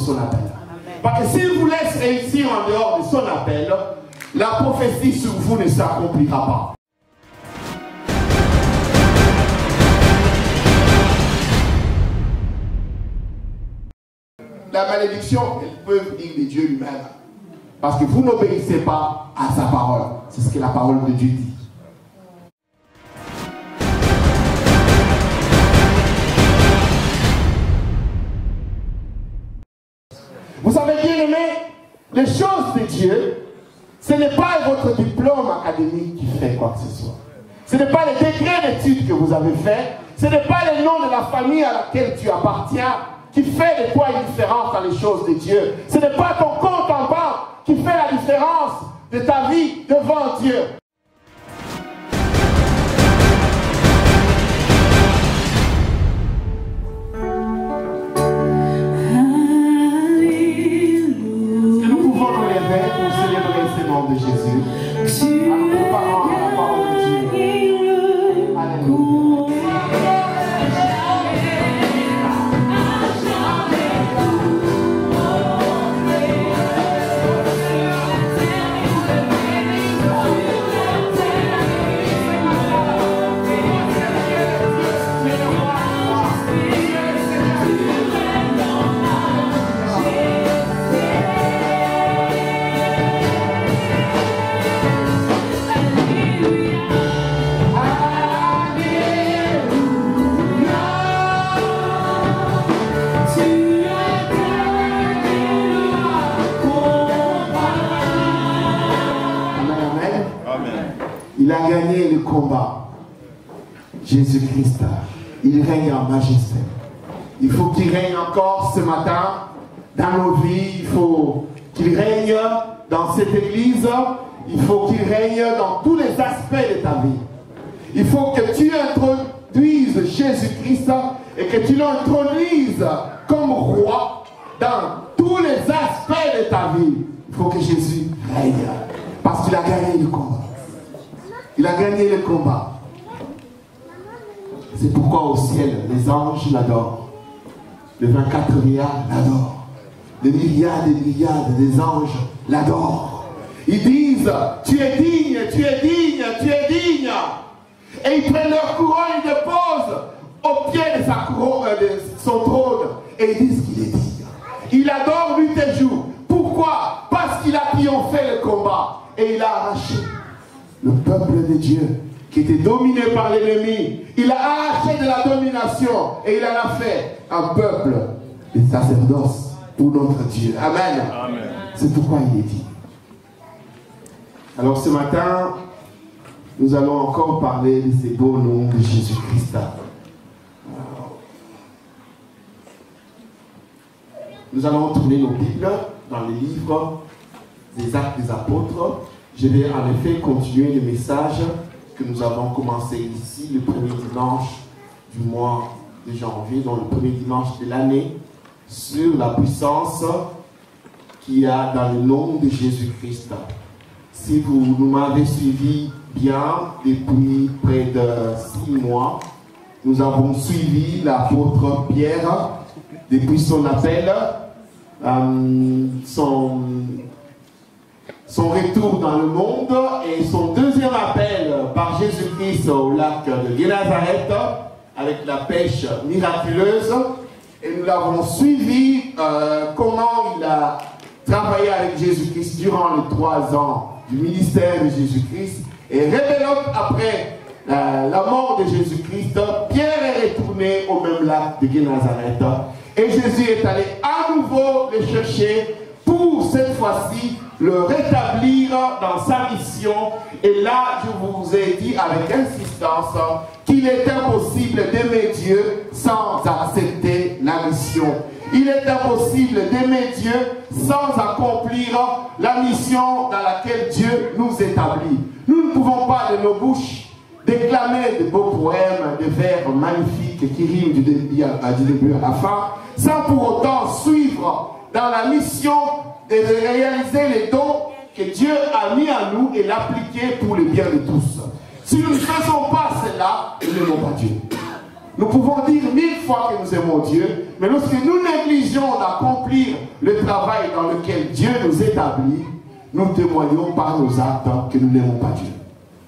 son appel. Parce que s'il vous laisse réussir en dehors de son appel, la prophétie sur vous ne s'accomplira pas. La malédiction, elle peut venir de Dieu lui-même. Parce que vous n'obéissez pas à sa parole. C'est ce que la parole de Dieu dit. Vous savez bien aimé, les choses de Dieu, ce n'est pas votre diplôme académique qui fait quoi que ce soit. Ce n'est pas les degrés d'études que vous avez fait. Ce n'est pas le nom de la famille à laquelle tu appartiens qui fait de toi une différence dans les choses de Dieu. Ce n'est pas ton compte en banque qui fait la différence de ta vie devant Dieu. Est-ce que nous pouvons nous lever pour célébrer ce nom de Jésus en nous préparant à la parole de Dieu? Alléluia. Il a gagné le combat. Jésus-Christ, il règne en majesté. Il faut qu'il règne encore ce matin dans nos vies. Il faut qu'il règne dans cette église. Il faut qu'il règne dans tous les aspects de ta vie. Il faut que tu introduises Jésus-Christ et que tu l'introduises comme roi dans tous les aspects de ta vie. Il faut que Jésus règne parce qu'il a gagné le combat. Il a gagné le combat. C'est pourquoi au ciel, les anges l'adorent. Les 24 milliards l'adorent. Les milliards et milliards des anges l'adorent. Ils disent, tu es digne, tu es digne, tu es digne. Et ils prennent leur couronne, ils déposent au pied de sa couronne, de son trône. Et ils disent qu'il est digne. Il adore nuit et jour. Pourquoi? Parce qu'il a triomphé le combat. Et il a arraché le peuple de Dieu qui était dominé par l'ennemi. Il a arraché de la domination et il en a fait un peuple de sacerdoce pour notre Dieu. Amen. Amen. C'est pourquoi il est dit. Alors ce matin, nous allons encore parler de ces beaux noms de Jésus-Christ. Nous allons tourner nos Bibles dans les livres des Actes des Apôtres. Je vais en effet continuer le message que nous avons commencé ici le premier dimanche du mois de janvier, donc le premier dimanche de l'année, sur la puissance qu'il y a dans le nom de Jésus-Christ. Si vous m'avez suivi bien depuis près de 6 mois, nous avons suivi l'apôtre Pierre depuis son appel, son retour dans le monde et son deuxième appel par Jésus-Christ au lac de Génézareth avec la pêche miraculeuse. Et nous l'avons suivi comment il a travaillé avec Jésus-Christ durant les 3 ans du ministère de Jésus-Christ. Et révélant après la mort de Jésus-Christ, Pierre est retourné au même lac de Génézareth. Et Jésus est allé à nouveau le chercher pour cette fois-ci le rétablir dans sa mission. Et là, je vous ai dit avec insistance qu'il est impossible d'aimer Dieu sans accepter la mission. Il est impossible d'aimer Dieu sans accomplir la mission dans laquelle Dieu nous établit. Nous ne pouvons pas de nos bouches déclamer de beaux poèmes, des vers magnifiques qui riment du début à la fin, sans pour autant suivre dans la mission de réaliser les dons que Dieu a mis à nous et l'appliquer pour le bien de tous. Si nous ne faisons pas cela, nous n'aimons pas Dieu. Nous pouvons dire 1000 fois que nous aimons Dieu, mais lorsque nous négligeons d'accomplir le travail dans lequel Dieu nous établit, nous témoignons par nos actes que nous n'aimons pas Dieu.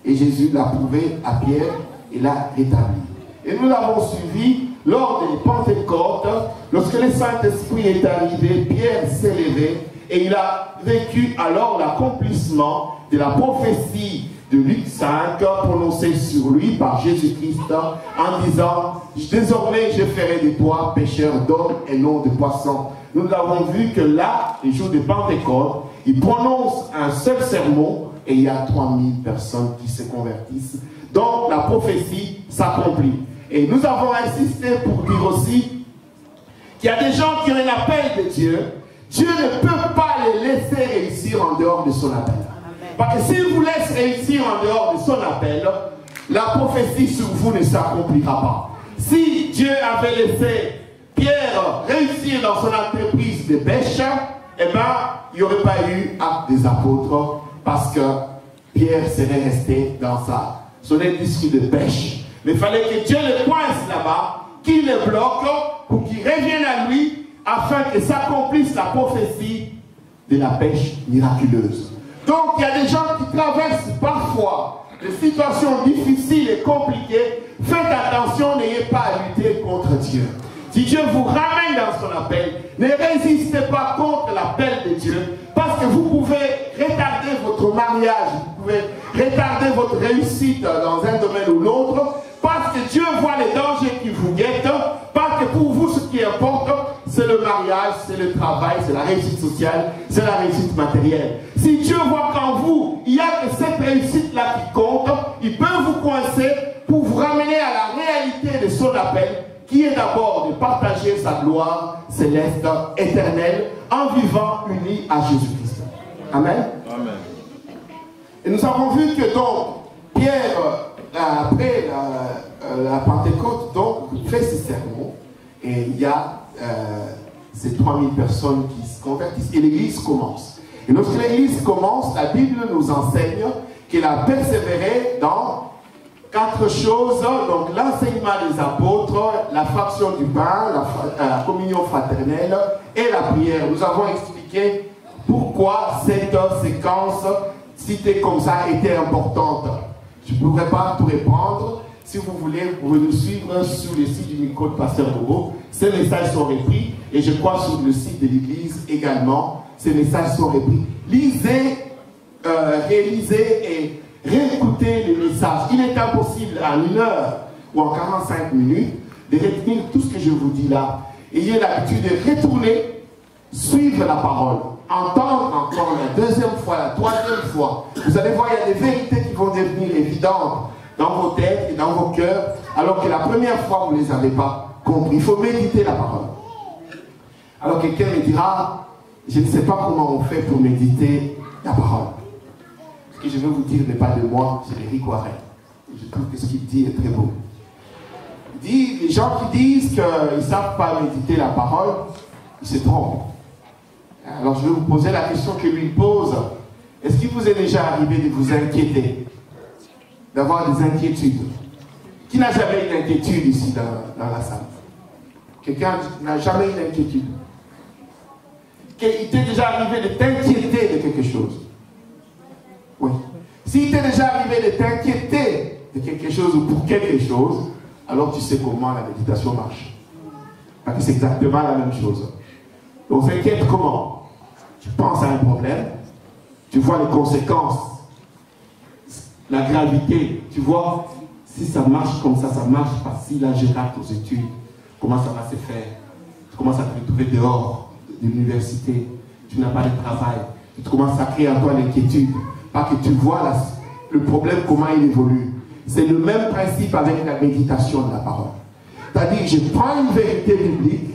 Et Jésus l'a prouvé à Pierre et l'a rétabli. Et nous l'avons suivi lors des Pentecôtes, lorsque le Saint-Esprit est arrivé, Pierre s'est levé et il a vécu alors l'accomplissement de la prophétie de Luc 5 prononcée sur lui par Jésus-Christ en disant « Désormais je ferai de toi pêcheur d'hommes et non de poissons ». Nous avons vu que là, les jours de Pentecôte, il prononce un seul sermon et il y a 3000 personnes qui se convertissent. Donc la prophétie s'accomplit. Et nous avons insisté pour dire aussi qu'il y a des gens qui ont un appel de Dieu. Dieu ne peut pas les laisser réussir en dehors de son appel. Parce que s'il vous laisse réussir en dehors de son appel, la prophétie sur vous ne s'accomplira pas. Si Dieu avait laissé Pierre réussir dans son entreprise de pêche, eh bien, il n'y aurait pas eu acte des apôtres parce que Pierre serait resté dans son industrie de pêche. Mais il fallait que Dieu le coince là-bas, qu'il le bloque pour qu'il revienne à lui afin que s'accomplisse la prophétie de la pêche miraculeuse. Donc il y a des gens qui traversent parfois des situations difficiles et compliquées. Faites attention, n'ayez pas à lutter contre Dieu. Si Dieu vous ramène dans son appel, ne résistez pas contre l'appel de Dieu, parce que vous pouvez retarder votre mariage, vous pouvez retarder votre réussite dans un domaine ou l'autre, parce que Dieu voit les dangers qui vous guettent, parce que pour vous, ce qui importe, c'est le mariage, c'est le travail, c'est la réussite sociale, c'est la réussite matérielle. Si Dieu voit qu'en vous, il n'y a que cette réussite-là qui compte, il peut vous coincer pour vous ramener à la réalité de son appel, qui est d'abord de partager sa gloire céleste, éternelle, en vivant unis à Jésus-Christ. Amen. Amen. Et nous avons vu que donc, Pierre, après la Pentecôte, donc, fait ses sermons, et il y a ces 3000 personnes qui se convertissent, et l'Église commence. Et lorsque l'Église commence, la Bible nous enseigne qu'elle a persévéré dans 4 choses, donc l'enseignement des apôtres, la fraction du pain, la communion fraternelle et la prière. Nous avons expliqué pourquoi cette séquence citée comme ça était importante. Je ne pourrais pas tout répondre. Si vous voulez, vous pouvez nous suivre sur le site du micro de Pasteur Bobo. Ces messages sont repris et je crois sur le site de l'Église également. Ces messages sont repris. Lisez, réalisez et réécouter les messages. Il est impossible en 1 heure ou en 45 minutes de retenir tout ce que je vous dis là. Ayez l'habitude de retourner, suivre la parole, entendre encore la 2e fois, la 3e fois. Vous allez voir, il y a des vérités qui vont devenir évidentes dans vos têtes et dans vos cœurs, alors que la première fois, vous ne les avez pas compris. Il faut méditer la parole. Alors quelqu'un me dira, je ne sais pas comment on fait pour méditer la parole. Ce que je veux vous dire n'est pas de moi, c'est d'Éric Warren. Je trouve que ce qu'il dit est très beau. Il dit, les gens qui disent qu'ils ne savent pas méditer la parole, ils se trompent. Alors je vais vous poser la question que lui pose. Est-ce qu'il vous est déjà arrivé de vous inquiéter? D'avoir des inquiétudes? Qui n'a jamais une inquiétude ici dans la salle? Quelqu'un n'a jamais une inquiétude? Il t'est déjà arrivé de t'inquiéter de quelque chose? Oui. S'il t'est déjà arrivé de t'inquiéter de quelque chose ou pour quelque chose, alors tu sais comment la méditation marche. Parce que c'est exactement la même chose. On s'inquiète comment? Tu penses à un problème, tu vois les conséquences, la gravité, tu vois si ça marche comme ça marche pas. Si là je rate aux études, comment ça va se faire? Tu commences à te retrouver dehors de l'université, tu n'as pas de travail, tu commences à créer en toi l'inquiétude. Parce que tu vois le problème, comment il évolue. C'est le même principe avec la méditation de la parole. C'est-à-dire, je prends une vérité biblique,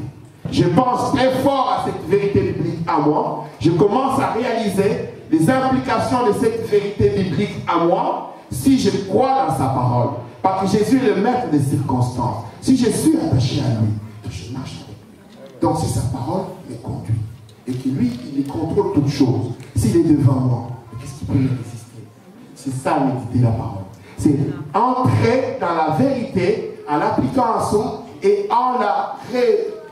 je pense très fort à cette vérité biblique à moi, je commence à réaliser les implications de cette vérité biblique à moi, si je crois dans sa parole. Parce que Jésus est le maître des circonstances. Si je suis attaché à lui, je marche avec lui. Donc, si sa parole me conduit, et que lui, il contrôle toutes choses, s'il est devant moi, qu'est-ce qui peut me résister? C'est ça, méditer la parole. C'est entrer dans la vérité en l'appliquant à soi et en la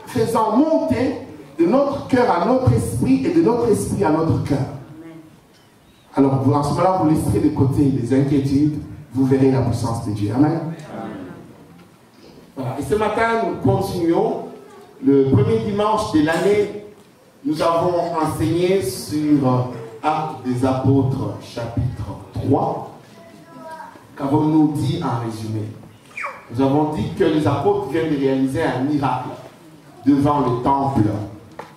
faisant monter de notre cœur à notre esprit et de notre esprit à notre cœur. Alors, en ce moment-là, vous laisserez de côté les inquiétudes, vous verrez la puissance de Dieu. Amen. Voilà. Et ce matin, nous continuons. Le premier dimanche de l'année, nous avons enseigné sur Actes des Apôtres, chapitre 3. Qu'avons-nous dit en résumé? Nous avons dit que les apôtres viennent de réaliser un miracle devant le temple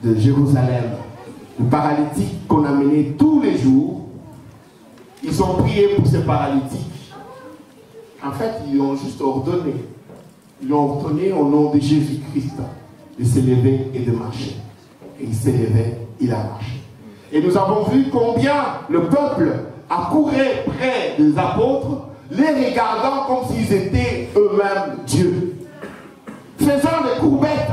de Jérusalem. Le paralytique qu'on amenait tous les jours, ils ont prié pour ce paralytique. En fait, ils ont juste ordonné. Ils l'ont ordonné au nom de Jésus-Christ de se lever et de marcher. Et il s'est levé, il a marché. Et nous avons vu combien le peuple a couru près des apôtres, les regardant comme s'ils étaient eux-mêmes Dieu. Faisant des courbettes,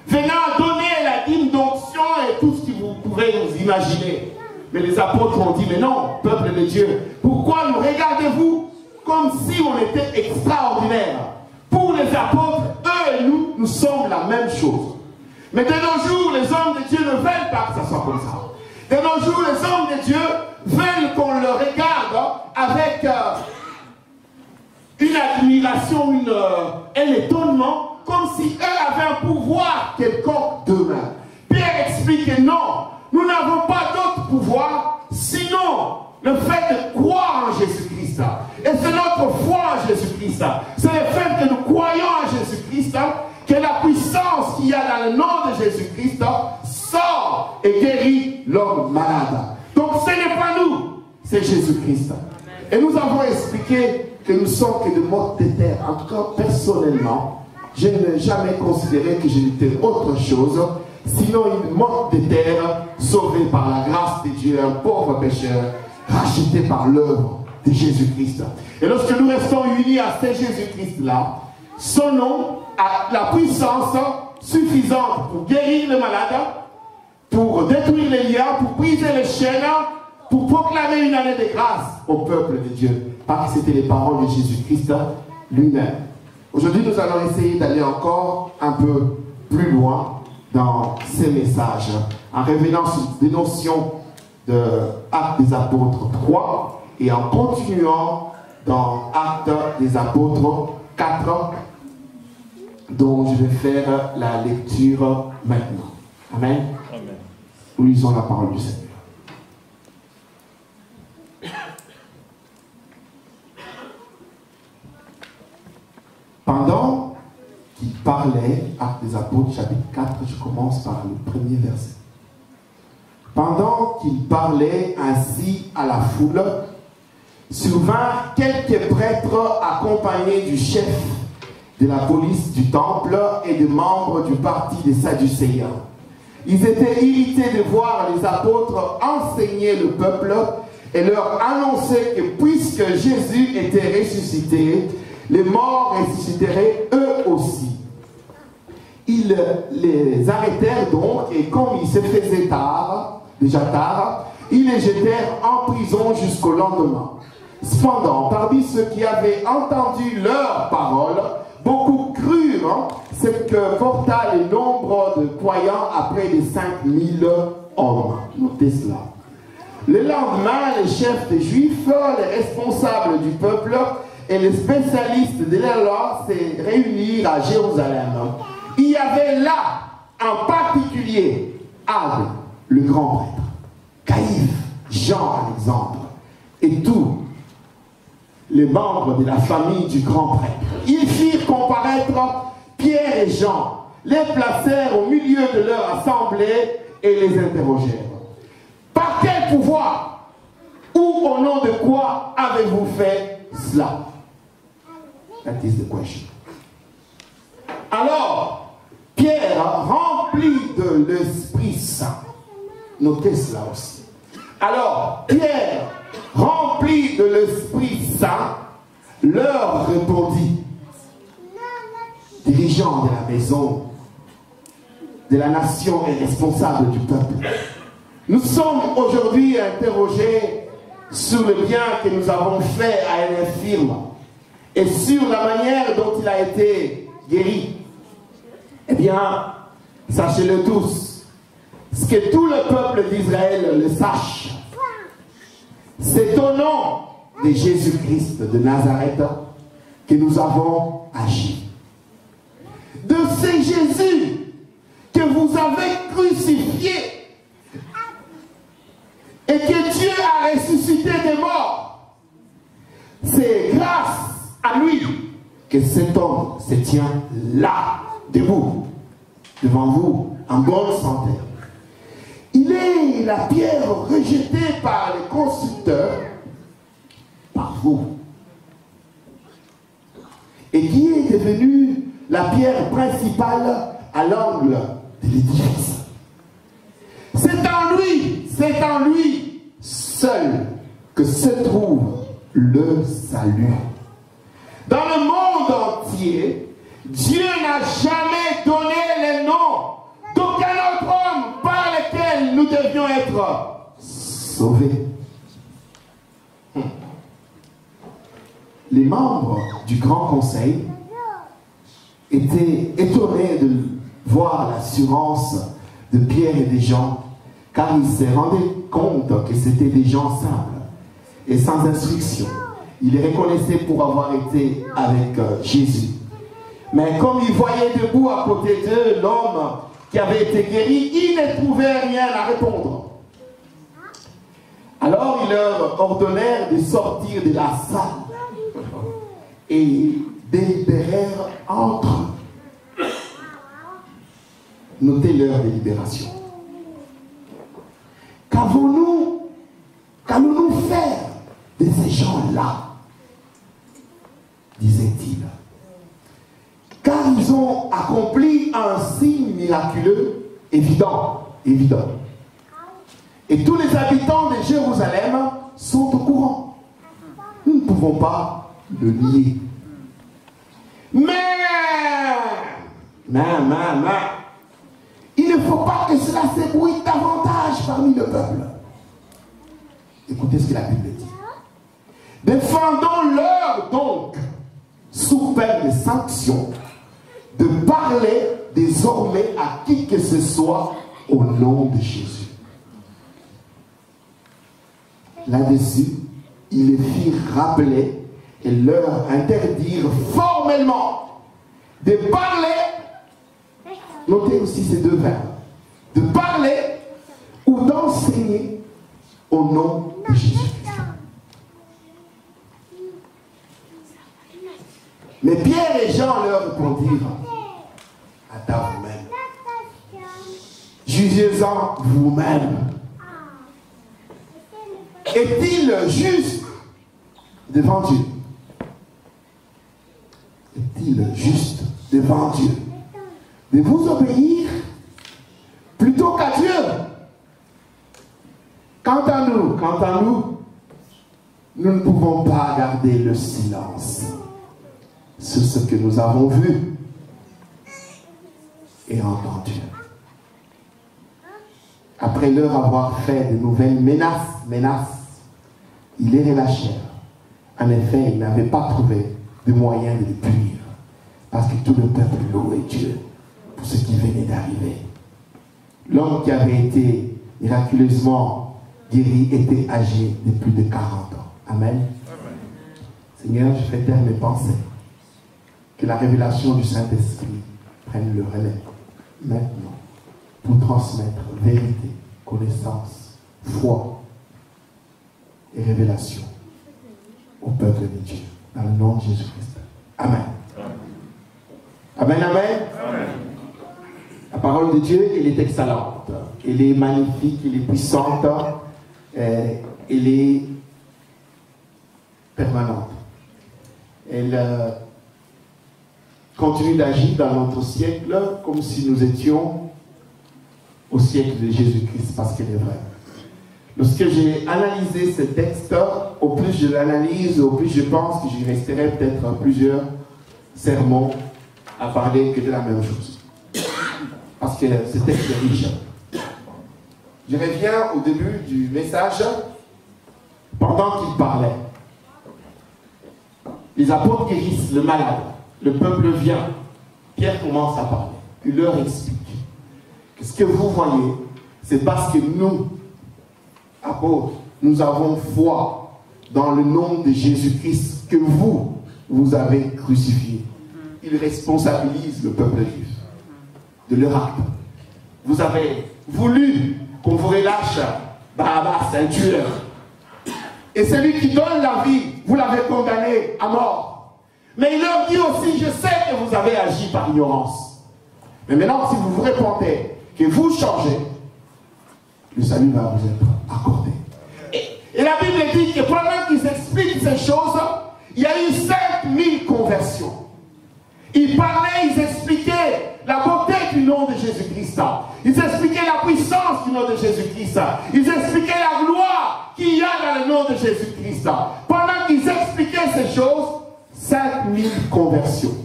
venant donner la dîme d'onction et tout ce que vous pouvez vous imaginer. Mais les apôtres ont dit, mais non, peuple de Dieu, pourquoi nous regardez-vous comme si on était extraordinaires? Pour les apôtres, eux et nous, nous sommes la même chose. Mais de nos jours, les hommes de Dieu ne veulent pas que ça soit comme ça. De nos jours, les hommes de Dieu veulent qu'on le regarde avec une admiration, un étonnement, comme si eux avaient un pouvoir quelconque d'eux-mêmes. Pierre explique que non, nous n'avons pas d'autre pouvoir, sinon le fait de croire en Jésus-Christ. Et c'est notre foi en Jésus-Christ. C'est le fait que nous croyons en Jésus-Christ, que la puissance qu'il y a dans le nom de Jésus-Christ sort et guérit l'homme malade. Donc ce n'est pas nous, c'est Jésus-Christ. Et nous avons expliqué que nous sommes que de morts de terre. En tout cas, personnellement, je n'ai jamais considéré que j'étais autre chose, sinon une morte de terre sauvée par la grâce de Dieu, un pauvre pécheur, racheté par l'œuvre de Jésus-Christ. Et lorsque nous restons unis à ce Jésus-Christ-là, son nom a la puissance suffisante pour guérir les malades, pour détruire les liens, pour briser les chaînes, pour proclamer une année de grâce au peuple de Dieu. Parce que c'était les paroles de Jésus-Christ lui-même. Aujourd'hui, nous allons essayer d'aller encore un peu plus loin dans ces messages, en revenant sur des notions de Actes des Apôtres 3 et en continuant dans Actes des Apôtres 4, dont je vais faire la lecture maintenant. Amen. Amen. Nous lisons la parole du Seigneur. Pendant qu'il parlait, Actes des Apôtres, chapitre 4, je commence par le premier verset. Pendant qu'il parlait ainsi à la foule, survinrent quelques prêtres accompagnés du chef de la police du temple et de membres du parti des Sadducéens. Ils étaient irrités de voir les apôtres enseigner le peuple et leur annoncer que puisque Jésus était ressuscité, les morts ressusciteraient eux aussi. Ils les arrêtèrent donc et comme il se faisait déjà tard, ils les jetèrent en prison jusqu'au lendemain. Cependant, parmi ceux qui avaient entendu leurs paroles, beaucoup crurent, ce que porta le nombre de croyants à près de 5000 hommes. Notez cela. Le lendemain, les chefs des Juifs, les responsables du peuple et les spécialistes de la loi se réunirent à Jérusalem. Il y avait là, en particulier, Anne, le grand prêtre, Caïphe, Jean, par exemple, et tous les membres de la famille du grand prêtre. Ils firent comparaître Pierre et Jean, les placèrent au milieu de leur assemblée et les interrogèrent. Par quel pouvoir ou au nom de quoi avez-vous fait cela? That is the question. Alors, Pierre, rempli de l'Esprit Saint, notez cela aussi. Alors, Pierre, rempli de l'Esprit Saint, leur répondit, dirigeant de la maison, de la nation et responsable du peuple. Nous sommes aujourd'hui interrogés sur le bien que nous avons fait à un infirme. et sur la manière dont il a été guéri, eh bien, sachez-le tous, ce que tout le peuple d'Israël le sache, c'est au nom de Jésus-Christ de Nazareth que nous avons agi. De ce Jésus que vous avez crucifié et que Dieu a ressuscité des morts, c'est grâce à lui que cet homme se tient là, debout, devant vous, en bonne santé. Il est la pierre rejetée par les constructeurs, par vous, et qui est devenue la pierre principale à l'angle de l'édifice. C'est en lui seul que se trouve le salut. Dans le monde entier, Dieu n'a jamais donné les noms d'aucun autre homme par lequel nous devions être sauvés. Les membres du Grand Conseil étaient étonnés de voir l'assurance de Pierre et des gens, car ils se rendaient compte que c'était des gens simples et sans instruction. Ils les reconnaissaient pour avoir été avec Jésus. Mais comme ils voyaient debout à côté d'eux l'homme qui avait été guéri, ils ne trouvaient rien à répondre. Alors ils leur ordonnèrent de sortir de la salle et délibérèrent entre eux. Notez leur délibération. Qu'allons-nous faire de ces gens-là, disait-il, car ils ont accompli un signe miraculeux évident. Et tous les habitants de Jérusalem sont au courant. Nous ne pouvons pas le nier. Mais, il ne faut pas que cela s'ébruite davantage parmi le peuple. Écoutez ce que la Bible dit. Défendons-leur donc, sous peine de sanction, de parler désormais à qui que ce soit au nom de Jésus. Là-dessus, ils les firent rappeler et leur interdirent formellement de parler, notez aussi ces deux verbes, de parler ou d'enseigner au nom de Jésus-Christ. Mais Pierre et Jean leur répondirent, attends vous-même, jugez-en vous-même. Est-il juste devant Dieu? Est-il juste devant Dieu de vous obéir plutôt qu'à Dieu? Quant à nous, nous ne pouvons pas garder le silence sur ce que nous avons vu et entendu. Après leur avoir fait de nouvelles menaces, ils les relâchèrent. En effet, ils n'avaient pas trouvé de moyen de les punir, parce que tout le peuple louait Dieu pour ce qui venait d'arriver. L'homme qui avait été miraculeusement guéri était âgé de plus de 40 ans. Amen. Seigneur, je fais taire mes pensées. Que la révélation du Saint-Esprit prenne le relais maintenant pour transmettre vérité, connaissance, foi et révélation au peuple de Dieu. Dans le nom de Jésus-Christ. Amen. Amen, amen. Amen. La parole de Dieu, elle est excellente. Elle est magnifique, elle est puissante. Elle est permanente. Elle continue d'agir dans notre siècle comme si nous étions au siècle de Jésus-Christ, parce qu'elle est vraie. Lorsque j'ai analysé ce texte, au plus je l'analyse, au plus je pense que j'y resterai peut-être plusieurs sermons à parler que de la même chose. Parce que ce texte est riche. Je reviens au début du message, pendant qu'il parlait. les apôtres guérissent le malade, le peuple vient, Pierre commence à parler, il leur explique que ce que vous voyez, c'est parce que nous, apôtres, nous avons foi dans le nom de Jésus-Christ que vous avez crucifié. Il responsabilise le peuple juif de leur acte. Vous avez voulu qu'on vous relâche Barabbas, un tueur. Et celui qui donne la vie, vous l'avez condamné à mort. Mais il leur dit aussi, je sais que vous avez agi par ignorance. Mais maintenant, si vous vous repentez, que vous changez, le salut va vous être accordé. Et la Bible dit que pendant qu'ils expliquent ces choses, il y a eu 5000 conversions. Ils parlaient, ils expliquaient la beauté du nom de Jésus-Christ. Ils expliquaient la puissance du nom de Jésus-Christ. Ils expliquaient la gloire qu'il y a dans le nom de Jésus-Christ. Pendant qu'ils expliquaient ces choses, 5000 conversions.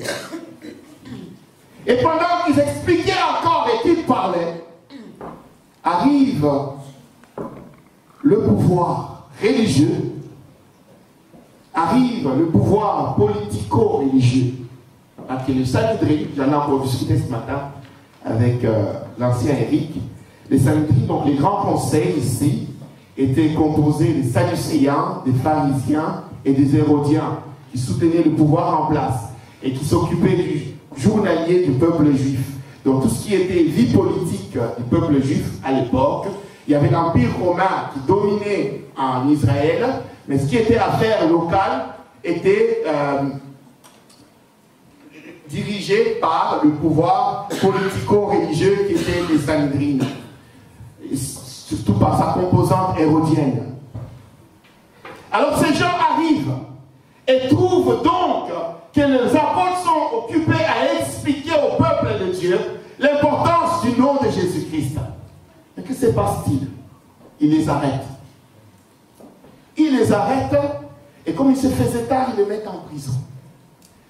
Et pendant qu'ils expliquaient encore et qu'ils parlaient, arrive le pouvoir religieux, arrive le pouvoir politico-religieux. Parce que le Sanhédrin, j'en ai encore discuté ce matin avec l'ancien Eric, les Sanhédrin, donc les grands conseils ici, étaient composés des Sadducéens, des pharisiens et des Hérodiens qui soutenaient le pouvoir en place et qui s'occupaient du journalier du peuple juif. Donc tout ce qui était vie politique du peuple juif à l'époque, il y avait l'Empire romain qui dominait en Israël, mais ce qui était affaire locale était dirigé par le pouvoir politico-religieux qui était les Sanhédrin, surtout par sa composante hérodienne. Alors ces gens arrivent et trouvent donc que les apôtres sont occupés à expliquer au peuple de Dieu l'importance du nom de Jésus-Christ. Mais que se passe-t-il? Ils les arrêtent. Ils les arrêtent et comme il se faisait tard, ils les mettent en prison.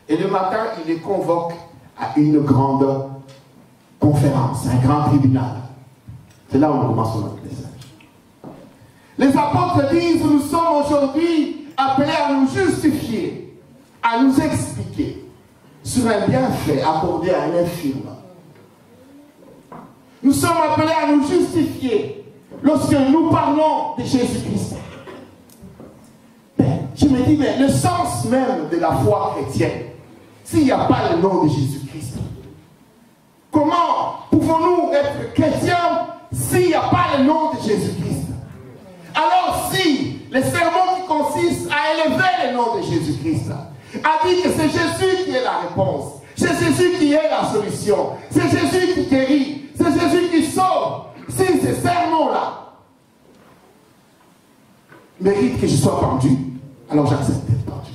Et le matin, il les convoque à une grande conférence, un grand tribunal. C'est là où nous commençons notre message. Les apôtres disent, nous sommes aujourd'hui appelés à nous justifier, à nous expliquer sur un bienfait accordé à un infirme. Nous sommes appelés à nous justifier lorsque nous parlons de Jésus-Christ. Je me dis, mais le sens même de la foi chrétienne, s'il n'y a pas le nom de Jésus-Christ, comment pouvons-nous être chrétiens s'il n'y a pas le nom de Jésus-Christ? Alors si le sermon qui consiste à élever le nom de Jésus-Christ a dit que c'est Jésus qui est la réponse, c'est Jésus qui est la solution, c'est Jésus qui guérit, c'est Jésus qui sauve, si ce sermon-là mérite que je sois pendu, alors j'accepte d'être pendu.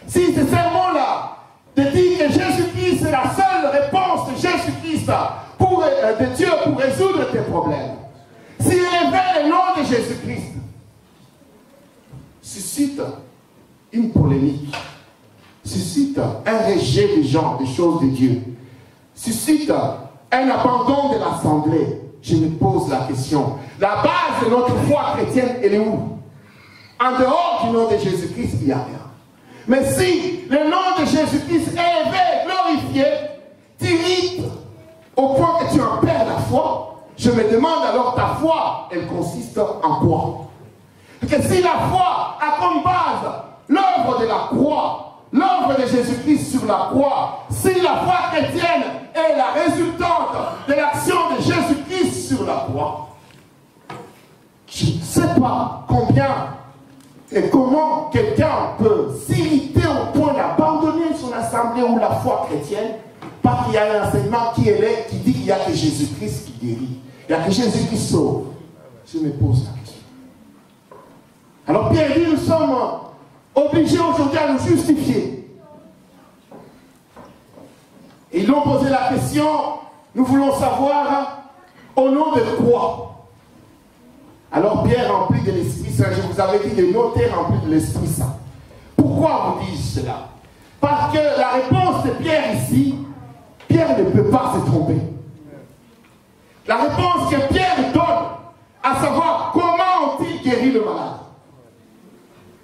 Si ce sermon-là te dit que Jésus-Christ est la seule réponse de Jésus-Christ de Dieu pour résoudre tes problèmes, si élever le nom de Jésus-Christ suscite une polémique, suscite un rejet des gens, des choses de Dieu, suscite un abandon de l'assemblée, je me pose la question, la base de notre foi chrétienne, elle est où? En dehors du nom de Jésus-Christ, il n'y a rien. Mais si le nom de Jésus-Christ est élevé, glorifié, t'irrite au point que tu en perds la foi, je me demande alors ta foi, elle consiste en quoi? Parce que si la foi a comme base l'œuvre de la croix, l'œuvre de Jésus-Christ sur la croix, si la foi chrétienne est la résultante de l'action de Jésus-Christ sur la croix, je ne sais pas combien et comment quelqu'un peut s'irriter au point d'abandonner son assemblée ou la foi chrétienne parce qu'il y a un enseignement qui dit qu'il n'y a que Jésus-Christ qui guérit. Il n'y a que Jésus qui sauve. Je me pose la question. Alors Pierre dit, nous sommes obligés aujourd'hui à nous justifier. Et ils ont posé la question, nous voulons savoir au nom de quoi. Alors Pierre, rempli de l'Esprit Saint, je vous avais dit de noter rempli de l'Esprit Saint. Pourquoi vous dis-je cela? Parce que la réponse de Pierre ici, Pierre ne peut pas se tromper. La réponse que Pierre donne, à savoir comment ont-ils guéri le malade?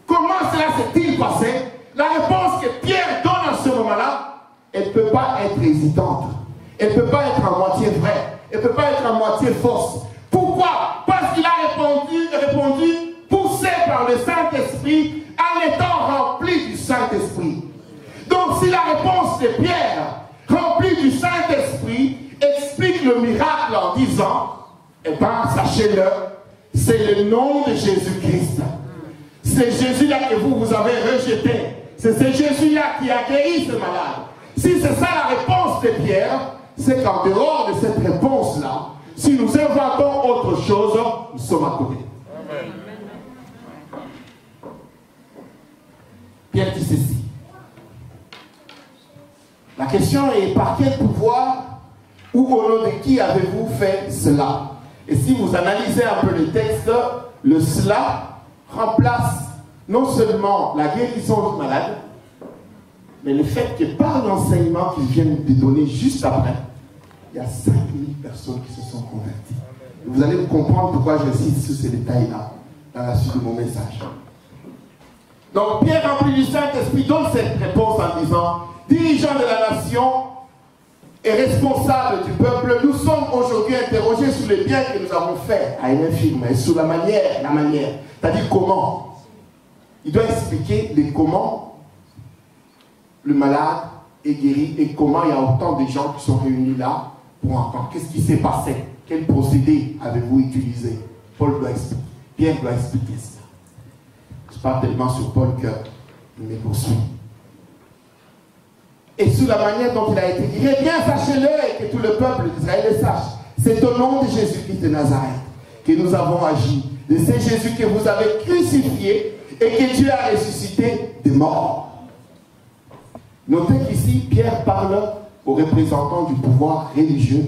Comment cela s'est-il passé? la réponse que Pierre donne à ce moment-là, elle ne peut pas être hésitante. Elle ne peut pas être à moitié vraie. Elle ne peut pas être à moitié fausse. Pourquoi? Parce qu'il a répondu poussé par le Saint-Esprit en étant rempli du Saint-Esprit. Donc si la réponse de Pierre, remplie du Saint-Esprit, explique le miracle en disant, eh bien, sachez-le, c'est le nom de Jésus-Christ. C'est Jésus-là que vous avez rejeté. C'est ce Jésus-là qui a guéri ce malade. Si c'est ça la réponse de Pierre, c'est qu'en dehors de cette réponse-là, si nous inventons autre chose, nous sommes à côté. Amen. Pierre dit ceci. La question est, par quel pouvoir ou au nom de qui avez-vous fait cela? Et si vous analysez un peu le texte, le cela remplace non seulement la guérison du malade, mais le fait que par l'enseignement qu'ils viennent de donner juste après, il y a 5000 personnes qui se sont converties. Et vous allez comprendre pourquoi j'insiste sur ces détails-là dans la suite de mon message. Donc Pierre, rempli du Saint-Esprit, donne cette réponse en disant, dirigeant de la nation et responsable du peuple, nous sommes aujourd'hui interrogés sur les biens que nous avons faits à une infirme et sur la manière, c'est-à-dire comment. Il doit expliquer les comment le malade est guéri et comment il y a autant de gens qui sont réunis là pour entendre. Qu'est-ce qui s'est passé? Quel procédé avez-vous utilisé? Paul doit expliquer. Pierre doit expliquer ça. Je parle tellement sur Paul qu'il me poursuit. Et sur la manière dont il a été dit, eh bien, sachez-le et que tout le peuple d'Israël le sache. C'est au nom de Jésus-Christ de Nazareth que nous avons agi. De c'est Jésus que vous avez crucifié et que Dieu a ressuscité des morts. Notez qu'ici, Pierre parle aux représentants du pouvoir religieux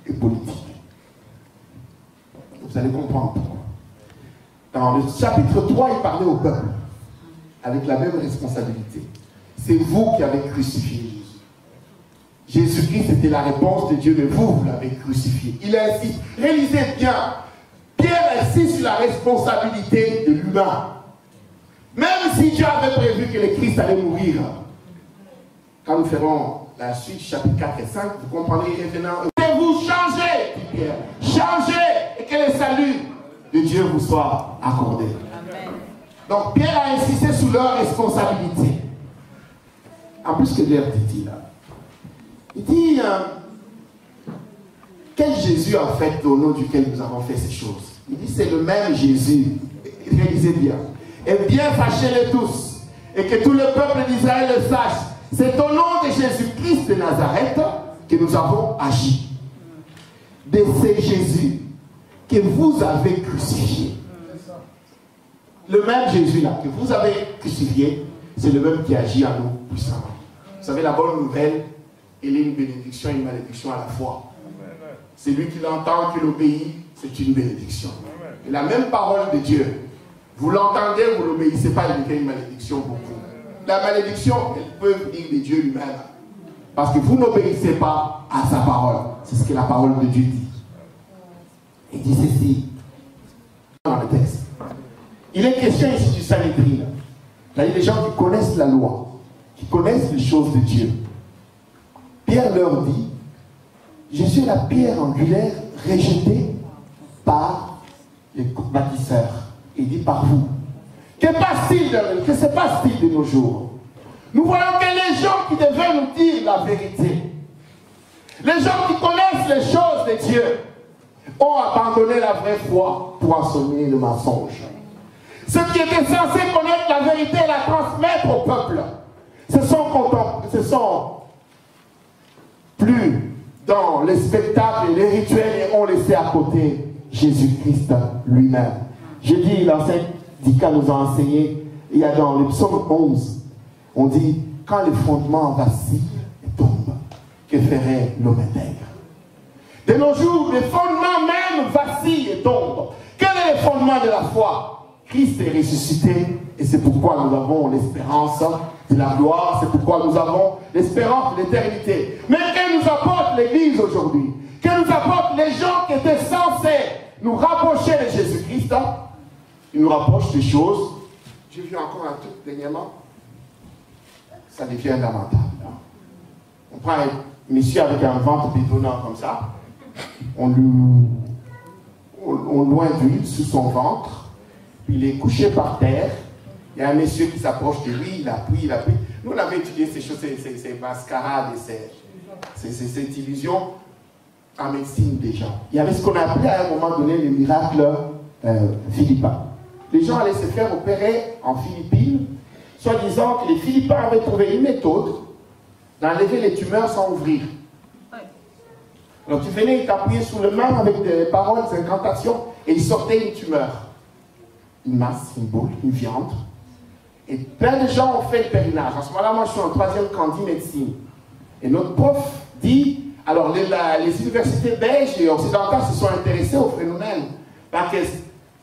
et politique. Vous allez comprendre pourquoi. Dans le chapitre 3, il parlait au peuple, avec la même responsabilité. C'est vous qui avez crucifié Jésus. Jésus-Christ était la réponse de Dieu, mais vous l'avez crucifié. Il insiste, réalisez bien, Pierre insiste sur la responsabilité de l'humain. Même si Dieu avait prévu que le Christ allait mourir, quand nous ferons la suite, chapitre 4 et 5, vous comprendrez, revenant. Vous changez, dit Pierre, changez, et que le salut de Dieu vous soit accordé. Amen. Donc Pierre a insisté sur leur responsabilité. En plus que l'air dit là. Il dit, quel Jésus en fait au nom duquel nous avons fait ces choses? Il dit, c'est le même Jésus. Réalisez bien. Et bien, sachez-le tous, et que tout le peuple d'Israël le sache. C'est au nom de Jésus-Christ de Nazareth que nous avons agi. De ce Jésus que vous avez crucifié. Le même Jésus-là que vous avez crucifié, c'est le même qui agit en nous puissamment. Vous savez, la bonne nouvelle, elle est une bénédiction et une malédiction à la fois. Celui qui l'entend, qui l'obéit, c'est une bénédiction. Et la même parole de Dieu, vous l'entendez, vous ne l'obéissez pas, elle devient une malédiction beaucoup. La malédiction, elle peut venir de Dieu lui-même. Parce que vous n'obéissez pas à sa parole. C'est ce que la parole de Dieu dit. Il dit ceci dans le texte. Il est question ici du Sanhédrin. C'est-à-dire les gens qui connaissent la loi, qui connaissent les choses de Dieu. Pierre leur dit, Jésus est la pierre angulaire rejetée par les bâtisseurs. Il dit par vous. Que se passe-t-il de nos jours? Nous voyons que les gens qui devaient nous dire la vérité, les gens qui connaissent les choses de Dieu, ont abandonné la vraie foi pour enseigner le mensonge. Ceux qui étaient censés connaître la vérité et la transmettre au peuple, se sont plus dans les spectacles et les rituels et ont laissé à côté Jésus-Christ lui-même. Je dis, l'ancien Dika nous a enseigné, il y a dans le psaume 11, on dit, quand les fondements vacillent et tombent, que ferait l'homme intègre? De nos jours, les fondements même vacillent et tombent. Quel est le fondement de la foi? Christ est ressuscité et c'est pourquoi nous avons l'espérance de la gloire, c'est pourquoi nous avons l'espérance de l'éternité. Mais que nous apporte l'Église aujourd'hui? Que nous apportent les gens qui étaient censés nous rapprocher de Jésus-Christ? Ils nous rapprochent des choses. J'ai vu encore un truc dernièrement. ça devient lamentable. On prend un monsieur avec un ventre bédonnant comme ça, on loin d'huile sous son ventre, puis il est couché par terre, il y a un monsieur qui s'approche de lui, il appuie. Nous, on avait étudié ces choses, ces mascarades et cette illusion en médecine des gens. Il y avait ce qu'on appelait à un moment donné les miracles philippins. Les gens allaient se faire opérer en Philippines, soi-disant que les Philippins avaient trouvé une méthode d'enlever les tumeurs sans ouvrir. Alors tu venais t'appuyer sur le main avec des paroles, des incantations, et il sortait une tumeur. Une masse, une boule, une viande. Et plein de gens ont fait le pèlerinage. En ce moment-là, moi je suis en 3e candidate médecine. Et notre prof dit, alors les universités belges et occidentales se sont intéressées au phénomène. Parce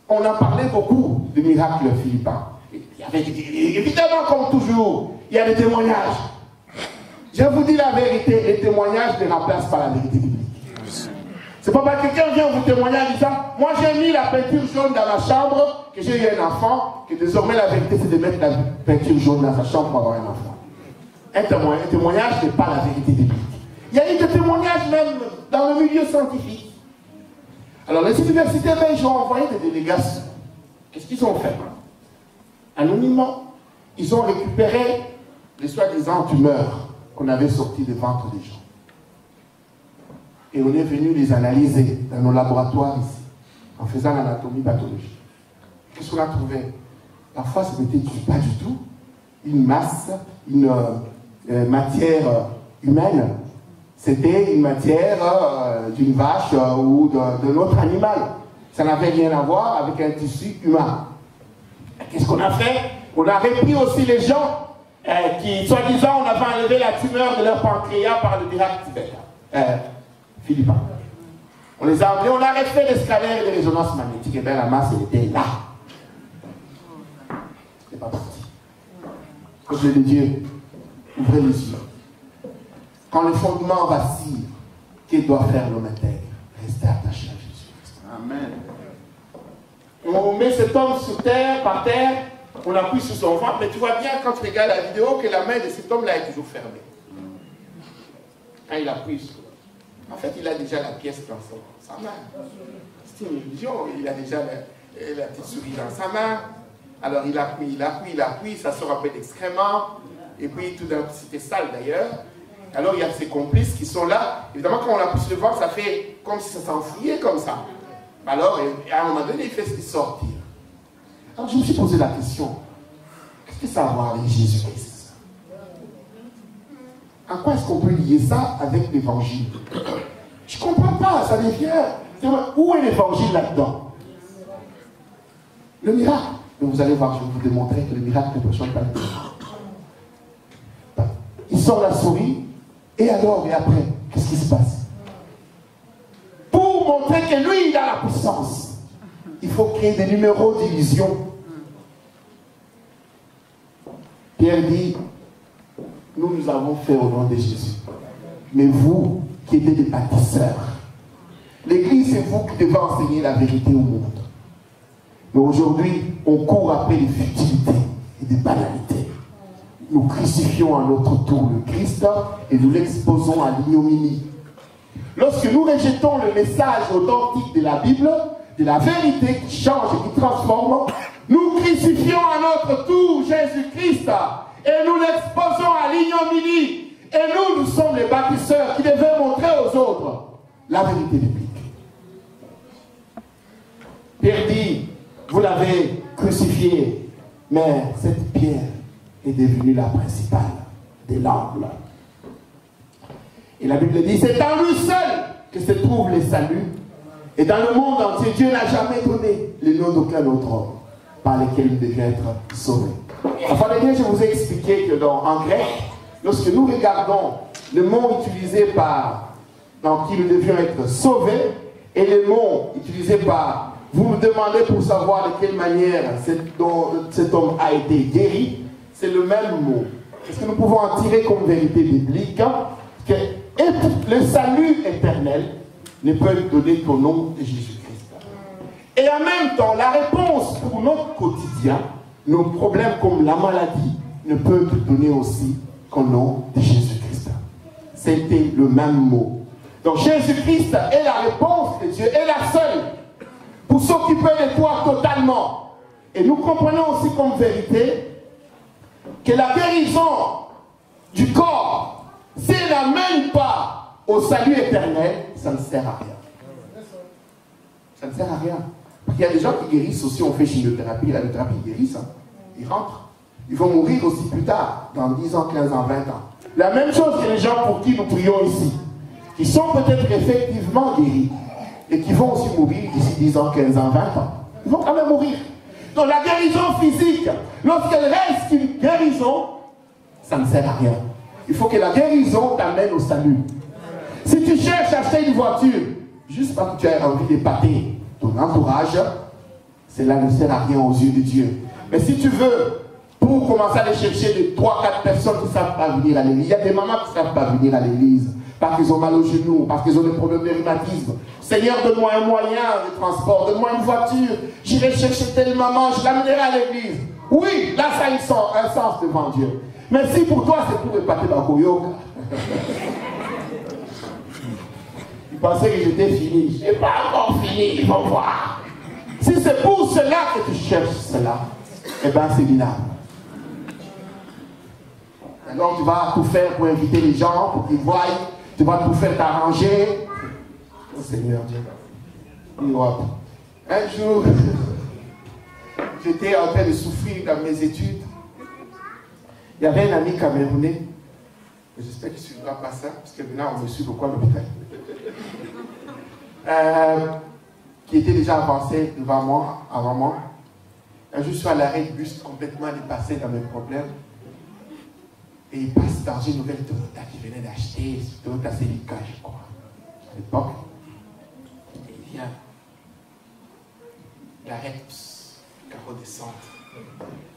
qu'on en parlait beaucoup de miracles philippins. Il y avait, évidemment, comme toujours, il y a des témoignages. Je vous dis la vérité, les témoignages ne remplacent pas la vérité biblique. C'est pas parce que quelqu'un vient vous témoigner en disant « Moi j'ai mis la peinture jaune dans ma chambre, que j'ai eu un enfant, que désormais la vérité c'est de mettre la peinture jaune dans sa chambre pour avoir un enfant. » Un témoignage n'est pas la vérité biblique. Il y a eu des témoignages même dans le milieu scientifique. Alors les universités belges ont envoyé des délégations. Qu'est-ce qu'ils ont fait? Anonymement, ils ont récupéré les soi-disant tumeurs qu'on avait sorties des ventres des gens. Et on est venu les analyser dans nos laboratoires ici, en faisant l'anatomie pathologique. Qu'est-ce qu'on a trouvé? Parfois, ce n'était pas du tout une masse, une matière humaine. C'était une matière d'une vache ou d'un autre animal. Ça n'avait rien à voir avec un tissu humain. Qu'est-ce qu'on a fait? On a repris aussi les gens qui, soi-disant, on avait enlevé la tumeur de leur pancréas par le miracle tibétain. Philippins. On les a appelés, on a refait des scalaires et des résonances magnétiques, et bien la masse, elle était là. C'est pas parti. Quand je dis Dieu, ouvrez les yeux. Quand le fondement vacille, qu'il doit faire l'homme intègre? Restez attaché à Jésus. Amen. On met cet homme sur terre, par terre, on appuie sur son ventre, mais tu vois bien quand tu regardes la vidéo que la main de cet homme-là est toujours fermée. Quand il appuie sur. En fait, il a déjà la pièce dans sa main. C'est une illusion, il a déjà la petite souris dans sa main. Alors il appuie, ça sort un peu d'excréments. Et puis tout d'un coup, c'était sale d'ailleurs. Alors il y a ses complices qui sont là. Évidemment, quand on appuie sur le ventre, ça fait comme si ça s'enfouillait comme ça. Alors, à un moment donné, il fait sortir. Alors je me suis posé la question, qu'est-ce que ça a à voir avec Jésus-Christ? À quoi est-ce qu'on peut lier ça avec l'évangile? Je ne comprends pas, ça devient... Où est l'évangile là-dedans? Le miracle. Mais vous allez voir, je vais vous démontrer que le miracle ne prêche pas le miracle. Il sort la souris, et alors, et après, qu'est-ce qui se passe? Pour montrer que lui, il a la puissance, il faut créer des numéros d'illusion. Pierre dit, nous avons fait au nom de Jésus. Mais vous, qui êtes des bâtisseurs, l'Église, c'est vous qui devez enseigner la vérité au monde. Mais aujourd'hui, on court après des futilités et des banalités. Nous crucifions à notre tour le Christ et nous l'exposons à l'ignominie. Lorsque nous rejetons le message authentique de la Bible, de la vérité qui change et qui transforme, nous crucifions à notre tour Jésus-Christ et nous l'exposons à l'ignominie. Et nous sommes les bâtisseurs qui devaient montrer aux autres la vérité biblique. Pierre dit, vous l'avez crucifié, mais cette pierre est devenue la principale des l'angle. Et la Bible dit, c'est en lui seul que se trouve le salut. Et dans le monde entier, Dieu n'a jamais donné le nom d'aucun autre homme par lequel il devait être sauvé. Enfin, je vous ai expliqué que en grec, lorsque nous regardons le mot utilisé dans qui nous devions être sauvés, et le mot utilisé par, vous me demandez pour savoir de quelle manière cet homme a été guéri, c'est le même mot. Est-ce que nous pouvons en tirer comme vérité biblique que le salut éternel ne peut être donné qu'au nom de Jésus-Christ. Et en même temps, la réponse pour notre quotidien, nos problèmes comme la maladie, ne peut être donnée aussi qu'au nom de Jésus-Christ. C'était le même mot. Donc Jésus-Christ est la réponse de Dieu, est la seule pour s'occuper de toi totalement. Et nous comprenons aussi comme vérité que la guérison du corps, si elle n'amène pas au salut éternel, ça ne sert à rien. Ça ne sert à rien. Il y a des gens qui guérissent aussi, on fait chimiothérapie, la thérapie guérissent, hein. Ils rentrent. Ils vont mourir aussi plus tard, dans 10 ans, 15 ans, 20 ans. La même chose que les gens pour qui nous prions ici, qui sont peut-être effectivement guéris, et qui vont aussi mourir d'ici 10 ans, 15 ans, 20 ans. Ils vont quand même mourir. Donc la guérison physique, lorsqu'elle reste une guérison, ça ne sert à rien. Il faut que la guérison t'amène au salut. Si tu cherches à acheter une voiture, juste parce que tu as envie d'épater ton entourage, cela ne sert à rien aux yeux de Dieu. Mais si tu veux, pour commencer à aller chercher les 3-4 personnes qui ne savent pas venir à l'église, il y a des mamans qui ne savent pas venir à l'église, parce qu'ils ont mal aux genoux, parce qu'ils ont des problèmes de rhumatisme. Seigneur, donne-moi un moyen de transport, donne-moi une voiture, j'irai chercher telle maman, je l'amènerai à l'église. Oui, là ça a un sens devant Dieu. Mais si pour toi c'est pour épater Bakoyo, ils pensaient que j'étais fini. Je n'ai pas encore fini, ils vont voir. Si c'est pour cela que tu cherches cela, eh bien c'est minable. Alors tu vas tout faire pour inviter les gens, pour qu'ils voient, tu vas tout faire t'arranger. Oh Seigneur Dieu. Un jour, j'étais en train de souffrir dans mes études. Il y avait un ami camerounais, j'espère qu'il ne suivra pas ça, parce que maintenant on me suit beaucoup à l'hôpital, qui était déjà avancé devant moi, avant moi. Un jour, je suis à l'arrêt de bus complètement dépassé dans mes problèmes. Et il passe dans une nouvelle Toyota qu'il venait d'acheter, Toyota Celica, je crois, à l'époque. Et il vient. Il arrête, carreau descente.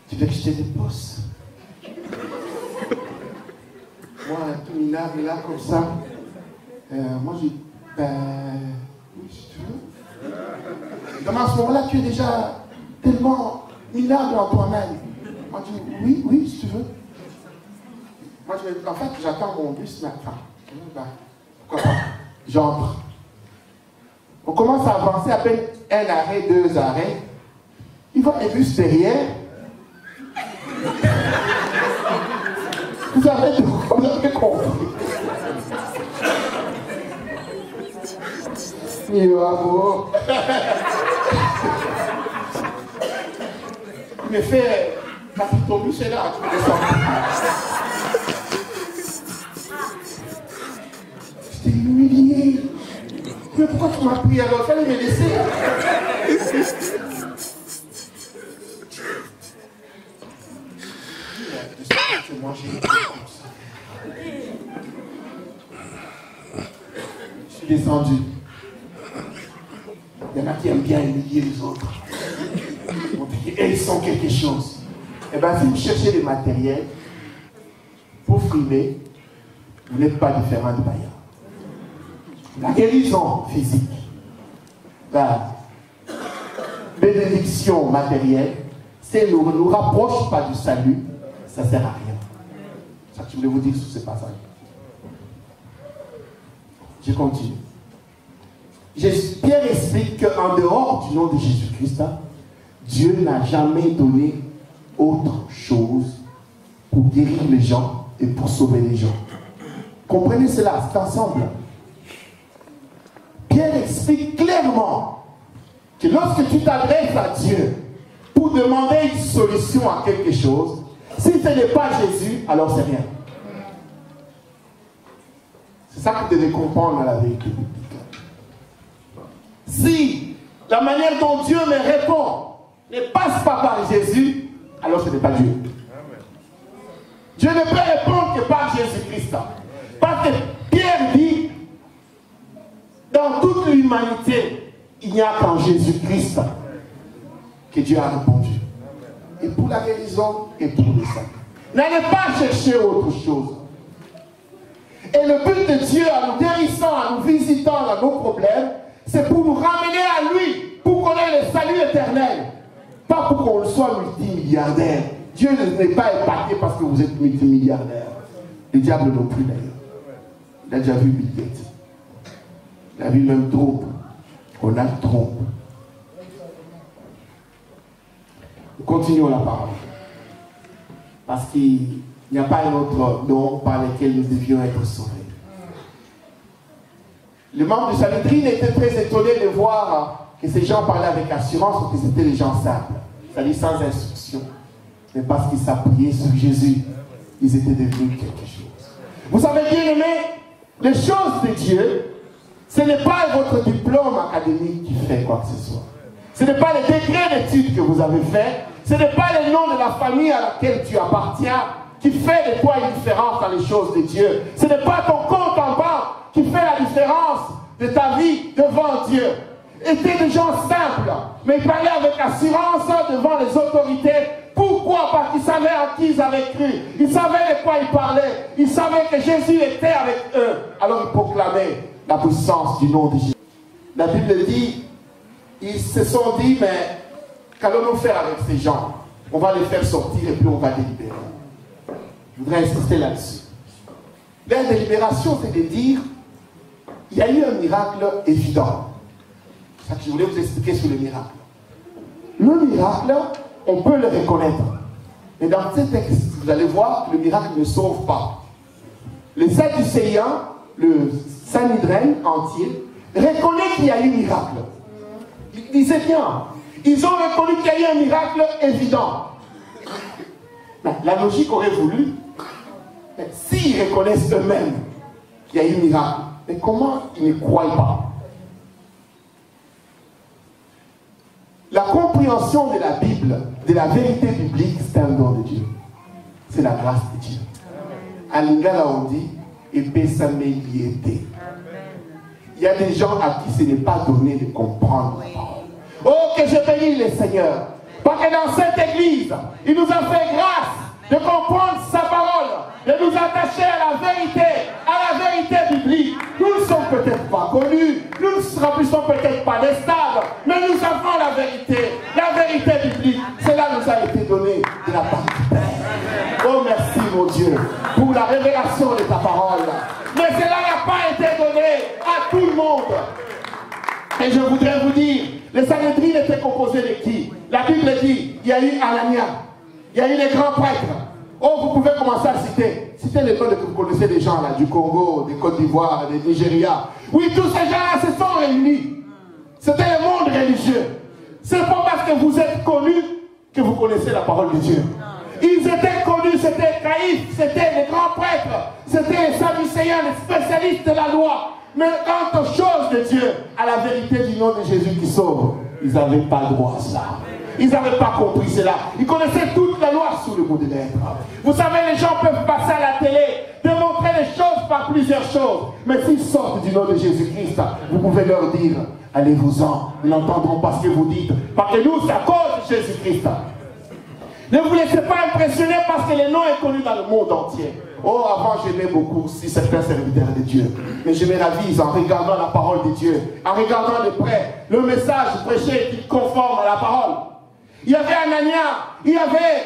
Tu veux que je te dépose? Moi, tout minable là, comme ça. Moi, j'ai dit, ben, oui, si tu veux. Donc à ce moment-là, tu es déjà tellement minable en toi-même. Moi, je dis, oui, si tu veux. Moi, en fait, j'attends mon bus, mais enfin, pourquoi pas? J'entre. On commence à avancer à peine un arrêt, 2 arrêts. Il voit les bus derrière. Vous avez compris. Bravo. Il me fait, ton bus est là, tu peux descendre. J'étais humilié. Mais pourquoi tu m'as pris alors? Il fallait me laisser. Je suis descendu. Il y en a qui aiment bien humilier les autres. Et ils sont quelque chose. Eh bien, si vous cherchez des matériels pour frimer, vous n'êtes pas différent de Baïa. La guérison physique, la bénédiction matérielle, si elle ne nous rapproche pas du salut, ça ne sert à rien. C'est ça que je voulais vous dire sur ce passage. Je continue. Pierre explique qu'en dehors du nom de Jésus-Christ, Dieu n'a jamais donné autre chose pour guérir les gens et pour sauver les gens. Comprenez cela, c'est ensemble. Pierre explique clairement que lorsque tu t'adresses à Dieu pour demander une solution à quelque chose, si ce n'est pas Jésus, alors c'est rien. C'est ça que vous devez comprendre dans la vérité biblique. Si la manière dont Dieu me répond ne passe pas par Jésus, alors ce n'est pas Dieu. Dieu ne peut répondre que par Jésus-Christ. Parce que Pierre dit, dans toute l'humanité, il n'y a qu'en Jésus-Christ que Dieu a répondu. Et pour la guérison et pour le salut. N'allez pas chercher autre chose. Et le but de Dieu en nous guérissant, en nous visitant dans nos problèmes, c'est pour nous ramener à lui, pour qu'on ait le salut éternel. Pas pour qu'on soit multimilliardaire. Dieu n'est pas épaté parce que vous êtes multimilliardaire. Le diable non plus d'ailleurs. Il a déjà vu Bill Gates. Il a vu même Trump. Donald Trump. Nous continuons la parole. Parce qu'il n'y a pas un autre nom par lequel nous devions être sauvés. Les membres du Sanhédrin étaient très étonnés de voir que ces gens parlaient avec assurance ou que c'était des gens simples, c'est-à-dire sans instruction. Mais parce qu'ils s'appuyaient sur Jésus, ils étaient devenus quelque chose. Vous savez bien aimé, les choses de Dieu, ce n'est pas votre diplôme académique qui fait quoi que ce soit. Ce n'est pas les degrés d'études que vous avez fait, ce n'est pas le nom de la famille à laquelle tu appartiens qui fait de toi une différence dans les choses de Dieu. Ce n'est pas ton compte en banque qui fait la différence de ta vie devant Dieu. Étaient des gens simples, mais ils parlaient avec assurance devant les autorités. Pourquoi? Parce qu'ils savaient en qui ils avaient cru. Ils savaient de quoi ils parlaient. Ils savaient que Jésus était avec eux. Alors ils proclamaient la puissance du nom de Jésus. La Bible dit, ils se sont dit, mais qu'allons-nous faire avec ces gens? On va les faire sortir et puis on va les libérer. Je voudrais insister là-dessus. Leur délibération, c'est de dire, il y a eu un miracle évident. C'est ça que je voulais vous expliquer sur le miracle. Le miracle, on peut le reconnaître. Mais dans ce texte, vous allez voir que le miracle ne sauve pas. Les Sadducéens, le Sanhédrin entier, reconnaît qu'il y a eu un miracle. Ils disaient bien, ils ont reconnu qu'il y a eu un miracle évident. La logique aurait voulu, s'ils reconnaissent eux-mêmes qu'il y a eu un miracle, mais comment ils ne croient pas? La compréhension de la Bible, de la vérité biblique, c'est un don de Dieu. C'est la grâce de Dieu. En lingala, on dit, épée sa méliété. Il y a des gens à qui ce n'est pas donné de comprendre la parole. Oh, que je bénis le Seigneur. Parce que dans cette église, il nous a fait grâce de comprendre sa parole, de nous attacher à la vérité biblique. Nous ne sommes peut-être pas connus, nous ne remplissons peut-être pas des stades, mais nous avons la vérité biblique. Cela nous a été donné de la part du Père. Oh merci mon Dieu pour la révélation de ta parole. Mais cela n'a pas été donné à tout le monde. Et je voudrais vous dire, les Sanhédrins étaient composés de qui? La Bible dit, il y a eu Anania, il y a eu les grands prêtres. Oh, vous pouvez commencer à citer. Citez les noms que vous connaissez des gens là, du Congo, des Côte d'Ivoire, des Nigeria. Oui, tous ces gens-là se sont réunis. C'était le monde religieux. C'est pas parce que vous êtes connus que vous connaissez la parole de Dieu. Ils étaient connus, c'était Caïphe, c'était les grands prêtres, c'était les Sadducéens, les spécialistes de la loi. Mais quant aux choses de Dieu, à la vérité du nom de Jésus qui sauve, ils n'avaient pas droit à ça. Ils n'avaient pas compris cela. Ils connaissaient toute la loi sous le bout des lèvres. Vous savez, les gens peuvent passer à la télé, démontrer les choses par plusieurs choses. Mais s'ils sortent du nom de Jésus-Christ, vous pouvez leur dire, allez-vous-en, ils n'entendront pas ce que vous dites. Parce que nous, c'est à cause de Jésus-Christ. Ne vous laissez pas impressionner parce que le nom est connu dans le monde entier. Oh, avant j'aimais beaucoup aussi certains serviteurs de Dieu. Mais je me ravise en regardant la parole de Dieu, en regardant de près le message prêché qui conforme à la parole. Il y avait Anania, il y avait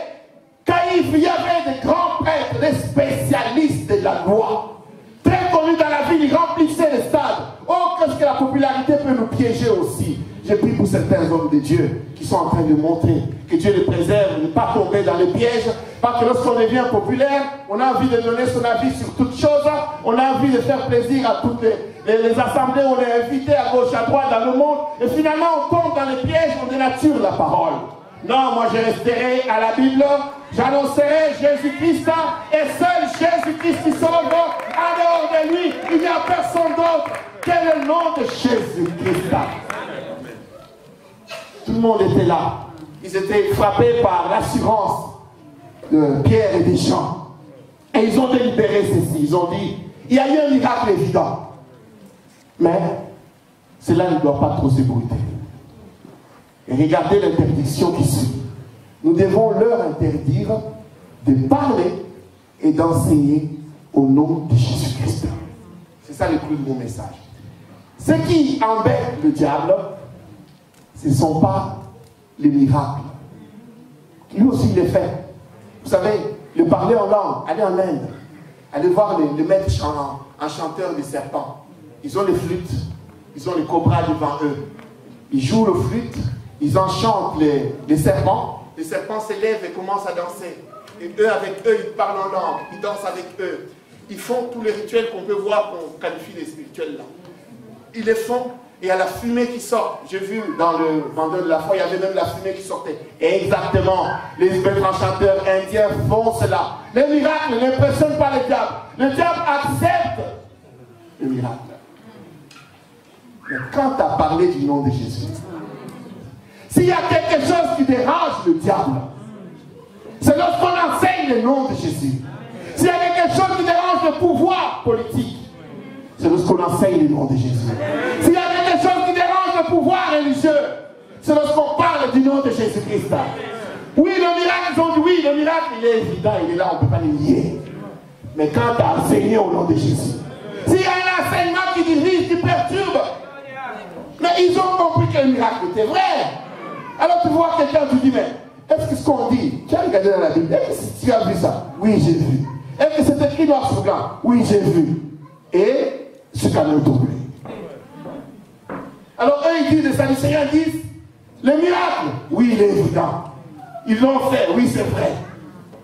Caïphe, il y avait des grands prêtres, des spécialistes de la loi. Très connus dans la ville, ils remplissaient les stades. Oh, qu'est-ce que la popularité peut nous piéger aussi. J'ai pris pour certains hommes de Dieu qui sont en train de montrer que Dieu les préserve, de ne pas tomber dans les pièges. Parce que lorsqu'on devient populaire, on a envie de donner son avis sur toutes choses. On a envie de faire plaisir à toutes les assemblées où on est invité à gauche, à droite dans le monde. Et finalement, on tombe dans les pièges, on dénature la parole. Non, moi je resterai à la Bible. J'annoncerai Jésus-Christ et seul Jésus-Christ qui sauve. En dehors de lui, il n'y a personne d'autre que le nom de Jésus-Christ. Tout le monde était là. Ils étaient frappés par l'assurance de Pierre et des gens. Et ils ont délibéré ceci. Ils ont dit, il y a eu un miracle évident. Mais cela ne doit pas trop s'ébruiter. Et regardez l'interdiction qui suit. Nous devons leur interdire de parler et d'enseigner au nom de Jésus-Christ. C'est ça le clou de mon message. Ce qui embête le diable, ce ne sont pas les miracles. Lui aussi, il les fait. Vous savez, le parler en langue, aller en Inde, Allez voir les maîtres enchanteurs des serpents. Ils ont les flûtes, ils ont les cobras devant eux. Ils jouent le flûte, ils enchantent les serpents. Les serpents s'élèvent et commencent à danser. Et eux, avec eux, ils parlent en langue, ils dansent avec eux. Ils font tous les rituels qu'on peut voir, qu'on qualifie les spirituels là. Ils les font, et il y a la fumée qui sort. J'ai vu dans le vendeur de la foi, il y avait même la fumée qui sortait. Exactement, les maîtres enchanteurs indiens font cela. Les miracles n'impressionnent pas le diable. Le diable accepte le miracle. Mais quand tu as parlé du nom de Jésus, s'il y a quelque chose qui dérange le diable, c'est lorsqu'on enseigne le nom de Jésus. S'il y a quelque chose qui dérange le pouvoir politique, c'est lorsqu'on enseigne le nom de Jésus. S'il y a quelque chose qui dérange le pouvoir religieux, c'est lorsqu'on parle du nom de Jésus-Christ. Oui, le miracle, ils ont dit oui, le miracle, il est évident, il est là, on ne peut pas le nier. Mais quand tu as enseigné au nom de Jésus, s'il y a un enseignement qui divise, qui perturbe, mais ils ont compris que le miracle était vrai. Alors tu vois quelqu'un, tu dis, mais est-ce que ce qu'on dit, tu as regardé dans la Bible, est-ce que tu as vu ça? Oui, j'ai vu. Est-ce que c'est écrit noir sur blanc? Oui, j'ai vu. Et ce qu'on a trouvé. Alors eux, ils disent, les Sadducéens disent, le miracle, oui, il est évident. Ils l'ont fait, oui, c'est vrai.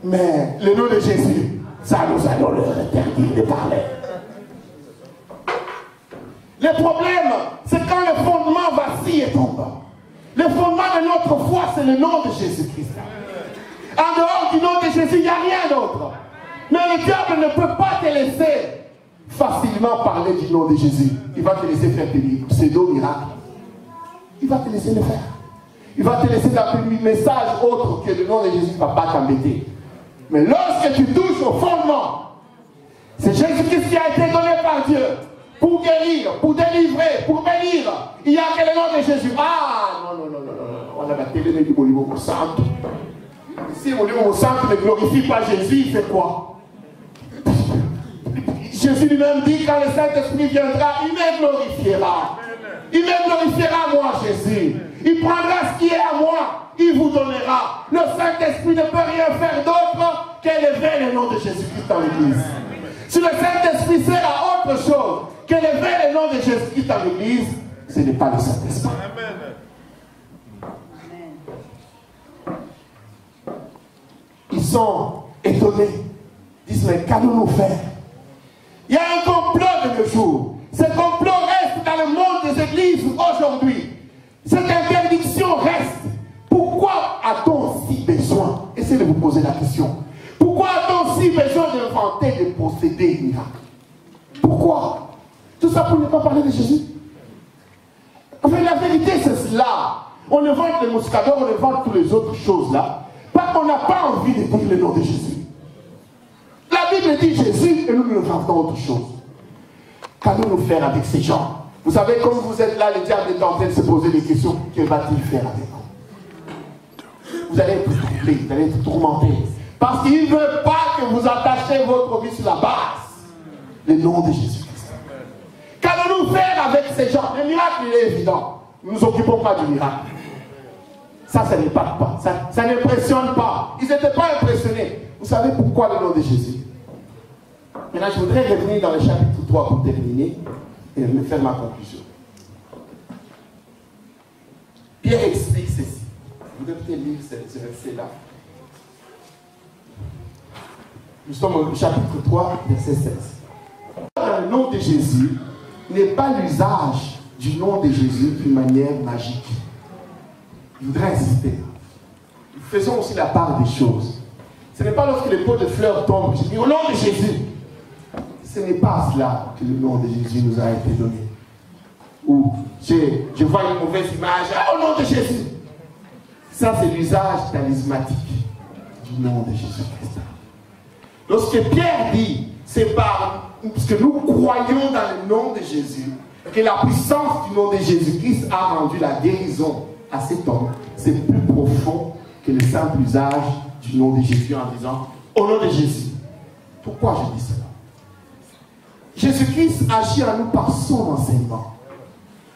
Mais le nom de Jésus, ça nous a donné leur interdit de parler. Le problème, c'est quand le fondement vacille et tombe. Le fondement de notre foi, c'est le nom de Jésus-Christ. En dehors du nom de Jésus, il n'y a rien d'autre. Mais le diable ne peut pas te laisser facilement parler du nom de Jésus. Il va te laisser faire des pseudo-miracles. Il va te laisser le faire. Il va te laisser un message autre que le nom de Jésus ne va pas t'embêter. Mais lorsque tu touches au fondement, c'est Jésus-Christ qui a été donné par Dieu pour guérir, pour délivrer, pour bénir. Il n'y a que le nom de Jésus. Ah, non, non, non, non, non. On a la télé du Bolivie au centre. Si au centre ne glorifie pas Jésus, il fait quoi? Jésus lui-même dit, quand le Saint-Esprit viendra, il me glorifiera. Il me glorifiera, moi, Jésus. Il prendra ce qui est à moi, il vous donnera. Le Saint-Esprit ne peut rien faire d'autre qu'élever le nom de Jésus-Christ dans l'Église. Si le Saint-Esprit sert à autre chose qu'élever le nom de Jésus-Christ dans l'Église, ce n'est pas le Saint-Esprit. Ils sont étonnés. Ils disent, mais qu'allons-nous faire? Il y a un complot de nos jours. Ce complot reste dans le monde des églises aujourd'hui. Cette interdiction reste. Pourquoi a-t-on si besoin? Essayez de vous poser la question. Pourquoi a-t-on si besoin d'inventer des procédés miracles? Pourquoi? Tout ça pour ne pas parler de Jésus? Enfin, la vérité, c'est cela. On invente les mouscadors, on invente toutes les autres choses là. Parce qu'on n'a pas envie de dire le nom de Jésus. La Bible dit Jésus et nous inventons autre chose. Qu'allons-nous faire avec ces gens? Vous savez, comme vous êtes là, le diable est en train de se poser des questions. Que va-t-il faire avec vous? Vous allez être troublés, vous allez être tourmentés. Parce qu'il ne veut pas que vous attachiez votre vie sur la base. Le nom de Jésus-Christ. Qu'allons-nous faire avec ces gens? Le miracle, il est évident. Nous ne nous occupons pas du miracle. Ça n'est pas. Ça n'impressionne pas. Ils n'étaient pas impressionnés. Vous savez pourquoi le nom de Jésus? Maintenant, je voudrais revenir dans le chapitre 3 pour terminer et me faire ma conclusion. Pierre explique ceci. Vous devez lire ce verset-là. Nous sommes au chapitre 3, verset 16. Le nom de Jésus n'est pas l'usage du nom de Jésus d'une manière magique. Je voudrais insister. Faisons aussi la part des choses. Ce n'est pas lorsque les pots de fleurs tombent, je dis au nom de Jésus. Ce n'est pas cela que le nom de Jésus nous a été donné. Ou je vois une mauvaise image, au nom de Jésus. Ça, c'est l'usage talismatique du nom de Jésus-Christ. Lorsque Pierre dit, c'est parce que nous croyons dans le nom de Jésus, que la puissance du nom de Jésus-Christ a rendu la guérison à cet homme, c'est plus profond que le simple usage du nom de Jésus en disant au nom de Jésus. Pourquoi je dis cela? Jésus-Christ agit en nous par son enseignement.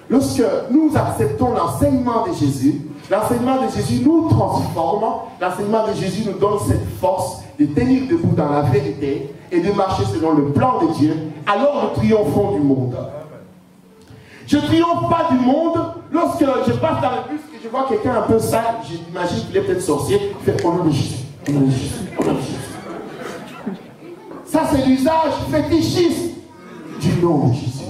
Lorsque nous acceptons l'enseignement de Jésus, L'enseignement de Jésus nous transforme. L'enseignement de Jésus nous donne cette force de tenir debout dans la vérité et de marcher selon le plan de Dieu. Alors nous triomphons du monde. Je ne triomphe pas du monde lorsque je passe dans le bus et je vois quelqu'un un peu sale. J'imagine qu'il est peut-être sorcier. Il fait au nom de Jésus. Au nom de Jésus. Au nom de Jésus. Ça, c'est l'usage fétichiste du nom de Jésus.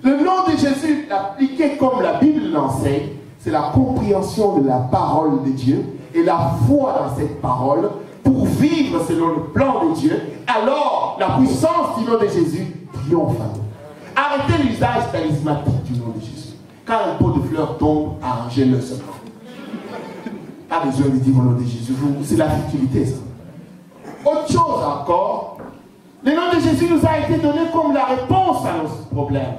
Le nom de Jésus, appliqué comme la Bible l'enseigne, c'est la compréhension de la parole de Dieu et la foi dans cette parole pour vivre selon le plan de Dieu. Alors, la puissance du nom de Jésus triomphe à nous. Arrêtez l'usage charismatique du nom de Jésus. Quand un pot de fleurs tombe, arrangez-le seulement. Pas besoin de dire au nom de Jésus. C'est la futilité, ça. Autre chose encore, le nom de Jésus nous a été donné comme la réponse à nos problèmes.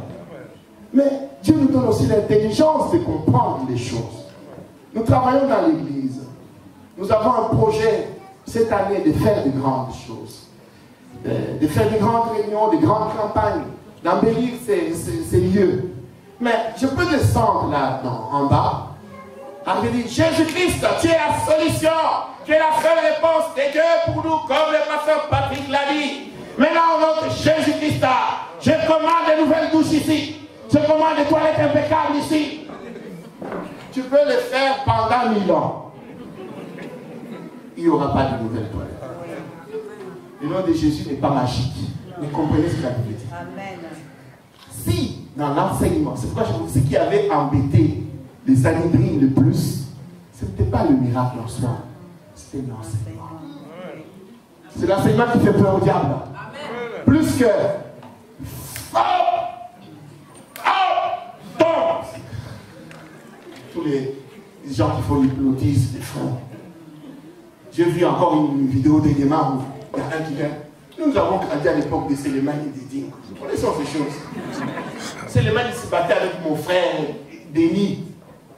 Mais Dieu nous donne aussi l'intelligence de comprendre les choses. Nous travaillons dans l'église. Nous avons un projet cette année de faire de grandes choses. De faire de grandes réunions, de grandes campagnes, d'embellir ces lieux. Mais je peux descendre là en bas et dire, Jésus-Christ, tu es la solution, tu es la seule réponse de Dieu pour nous, comme le pasteur Patrick l'a dit. Maintenant, au nom de Jésus-Christ, je commande de nouvelles douches ici. Je commande des toilettes impeccables ici. Tu peux le faire pendant 1000 ans. Il n'y aura pas de nouvelles toilettes. Le nom de Jésus n'est pas magique. Vous comprenez ce que la Bible dit. Amen. Si, dans l'enseignement, c'est pourquoi je vous dis ce qui avait embêté les Sanhédrines le plus, ce n'était pas le miracle en soi, c'était l'enseignement. C'est l'enseignement qui fait peur au diable. Amen. Plus que tous les gens qui font l'hypnotisme, les frères. J'ai vu encore une vidéo des gamins où il y a un qui vient. Nous avons grandi à l'époque des Séléman et des Ding. Vous connaissez ces choses. Séléman, il se battait avec mon frère Denis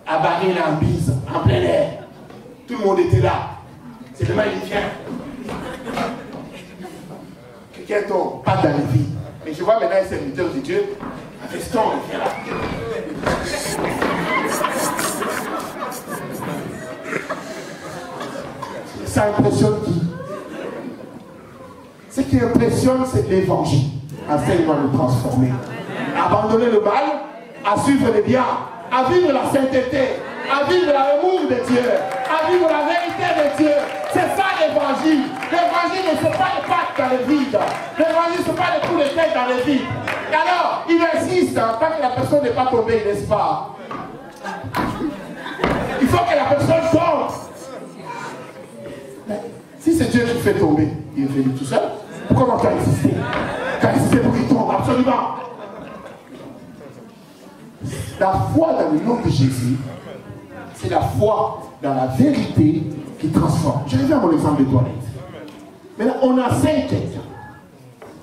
à Barry-Lambise, en plein air. Tout le monde était là. Séléman, il vient. Quelqu'un tombe, pas dans les vies. Mais je vois maintenant un serviteur de Dieu, un veston, il vient là. Ça impressionne qui? Ce qui impressionne, c'est l'évangile. Enseigne-moi de transformer. Abandonner le mal, à suivre le bien, à vivre la sainteté, à vivre l'amour de Dieu, à vivre la vérité de Dieu. C'est ça l'évangile. L'évangile ne se pas les pattes dans le vide. L'évangile ne se pas les coups de tête dans le vide. Et alors, il insiste, tant que la personne n'est pas tombée, n'est-ce pas? Il faut que la personne tombe. Si c'est Dieu qui fait tomber, il est venu tout seul. Pourquoi tu as insisté? Tu as insisté pour qu'il tombe, absolument. La foi dans le nom de Jésus, c'est la foi dans la vérité qui transforme. Je reviens à mon exemple de toilette. Maintenant, on enseigne quelqu'un.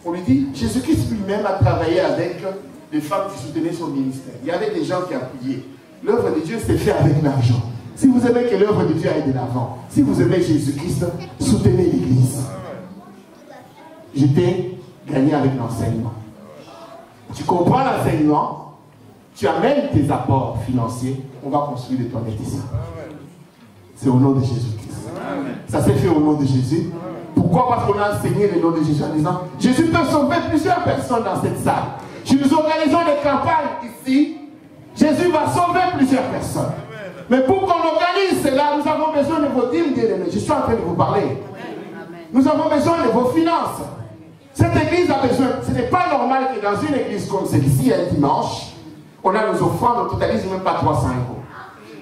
On lui dit, Jésus-Christ lui-même a travaillé avec les femmes qui soutenaient son ministère. Il y avait des gens qui appuyaient. L'œuvre de Dieu s'est faite avec l'argent. Si vous aimez que l'œuvre de Dieu aille de l'avant, si vous aimez Jésus-Christ, soutenez l'Église. J'étais gagné avec l'enseignement. Tu comprends l'enseignement, tu amènes tes apports financiers, on va construire des toilettes ici. C'est au nom de Jésus-Christ. Ça s'est fait au nom de Jésus. Pourquoi? Parce qu'on a enseigné le nom de Jésus en disant, Jésus peut sauver plusieurs personnes dans cette salle. Si nous organisons des campagnes ici, Jésus va sauver plusieurs personnes. Mais pour qu'on organise cela, nous avons besoin de vos dîmes, bien-aimés. Je suis en train de vous parler. Nous avons besoin de vos finances. Cette église a besoin. Ce n'est pas normal que dans une église comme celle-ci, un dimanche, on a nos offrandes, on totalise même pas 300 €.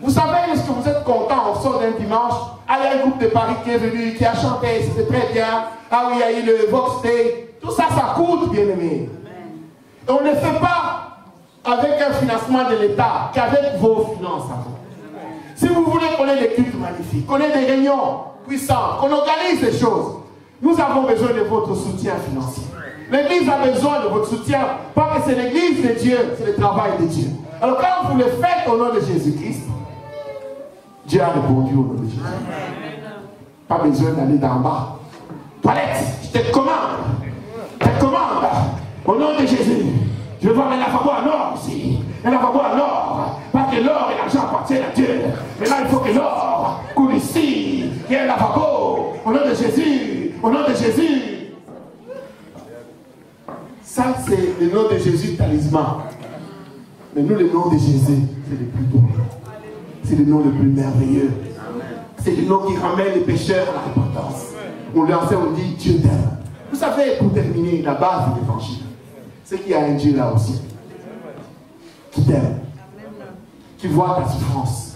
Vous savez, est-ce que vous êtes content, on sort d'un dimanche, ah, il y a un groupe de Paris qui est venu, qui a chanté, c'était très bien. Ah oui, il y a eu le Vox Day. Tout ça, ça coûte, bien-aimés. Et on ne fait pas avec un financement de l'État, qu'avec vos finances à vous. Si vous voulez qu'on ait des cultes magnifiques, qu'on ait des réunions puissantes, qu'on organise des choses, nous avons besoin de votre soutien financier. L'église a besoin de votre soutien, parce que c'est l'église de Dieu, c'est le travail de Dieu. Alors quand vous le faites au nom de Jésus-Christ, Dieu a répondu au nom de Jésus. Pas besoin d'aller d'en bas. Toilette, je te commande. Je te commande. Au nom de Jésus. Je veux voir un lavabo en or ici. Un lavabo en or. Parce que que l'or et l'argent appartiennent à Dieu. Maintenant, il faut que l'or coule ici, qu'il y ait un lavabo. Au nom de Jésus, au nom de Jésus. Ça, c'est le nom de Jésus, talisman. Mais nous, le nom de Jésus, c'est le plus beau. C'est le nom le plus merveilleux. C'est le nom qui ramène les pécheurs à la repentance. On lui enseigne, on dit Dieu t'aime. Vous savez, pour terminer, la base de l'évangile, c'est qu'il y a un Dieu là aussi qui t'aime, qui voit ta souffrance,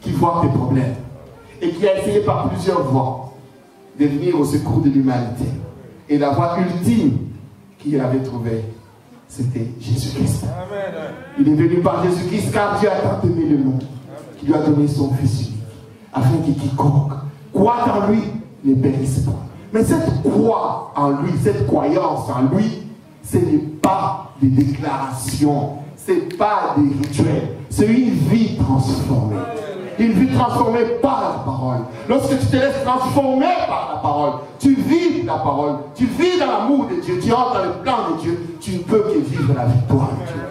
qui voit tes problèmes et qui a essayé par plusieurs voies de venir au secours de l'humanité. Et la voie ultime qu'il avait trouvée, c'était Jésus-Christ. Il est venu par Jésus-Christ car Dieu a tant aimé le monde qu'il lui a donné son Fils unique, afin que quiconque croit en lui ne périsse pas. Mais cette croix en lui, cette croyance en lui, ce n'est pas des déclarations, ce n'est pas des rituels, c'est une vie transformée. Une vie transformée par la parole. Lorsque tu te laisses transformer par la parole, tu vis la parole, tu vis dans l'amour de Dieu, tu entres dans le plan de Dieu, tu ne peux que vivre la victoire de Dieu.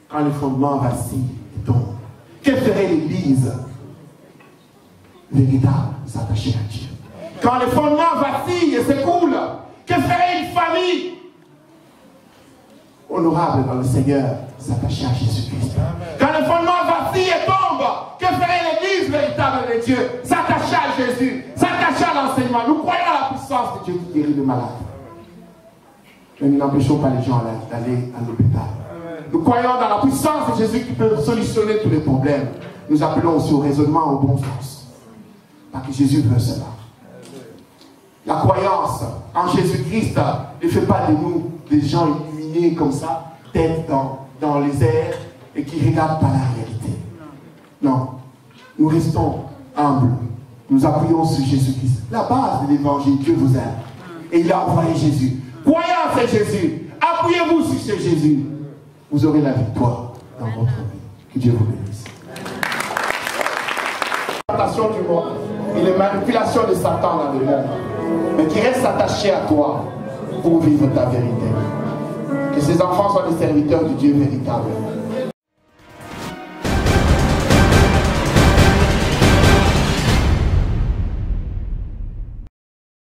Quand le fondement vacille et tombe, que ferait l'Église véritable, s'attacher à Dieu? Quand le fondement vacille et s'écoule, que ferait une famille honorable dans le Seigneur, s'attacher à Jésus-Christ? Quand le fondement vacille et tombe, que ferait l'Église véritable de Dieu? S'attacher à Jésus, s'attacher à l'enseignement. Nous croyons à la puissance de Dieu qui guérit le malade. Mais nous n'empêchons pas les gens d'aller à l'hôpital. Nous croyons dans la puissance de Jésus qui peut solutionner tous les problèmes. Nous appelons aussi au raisonnement au bon sens. Parce que Jésus veut cela. La croyance en Jésus-Christ ne fait pas de nous des gens illuminés comme ça, tête dans les airs et qui ne regardent pas la réalité. Non. Nous restons humbles. Nous appuyons sur Jésus-Christ. La base de l'évangile, Dieu vous aime. Et il a envoyé Jésus. Croyez en ce Jésus. Appuyez-vous sur ce Jésus. Vous aurez la victoire dans votre vie. Que Dieu vous bénisse. La tentation du monde et les manipulations de Satan dans le monde, mais qui reste attaché à toi pour vivre ta vérité. Que ces enfants soient des serviteurs du Dieu véritable.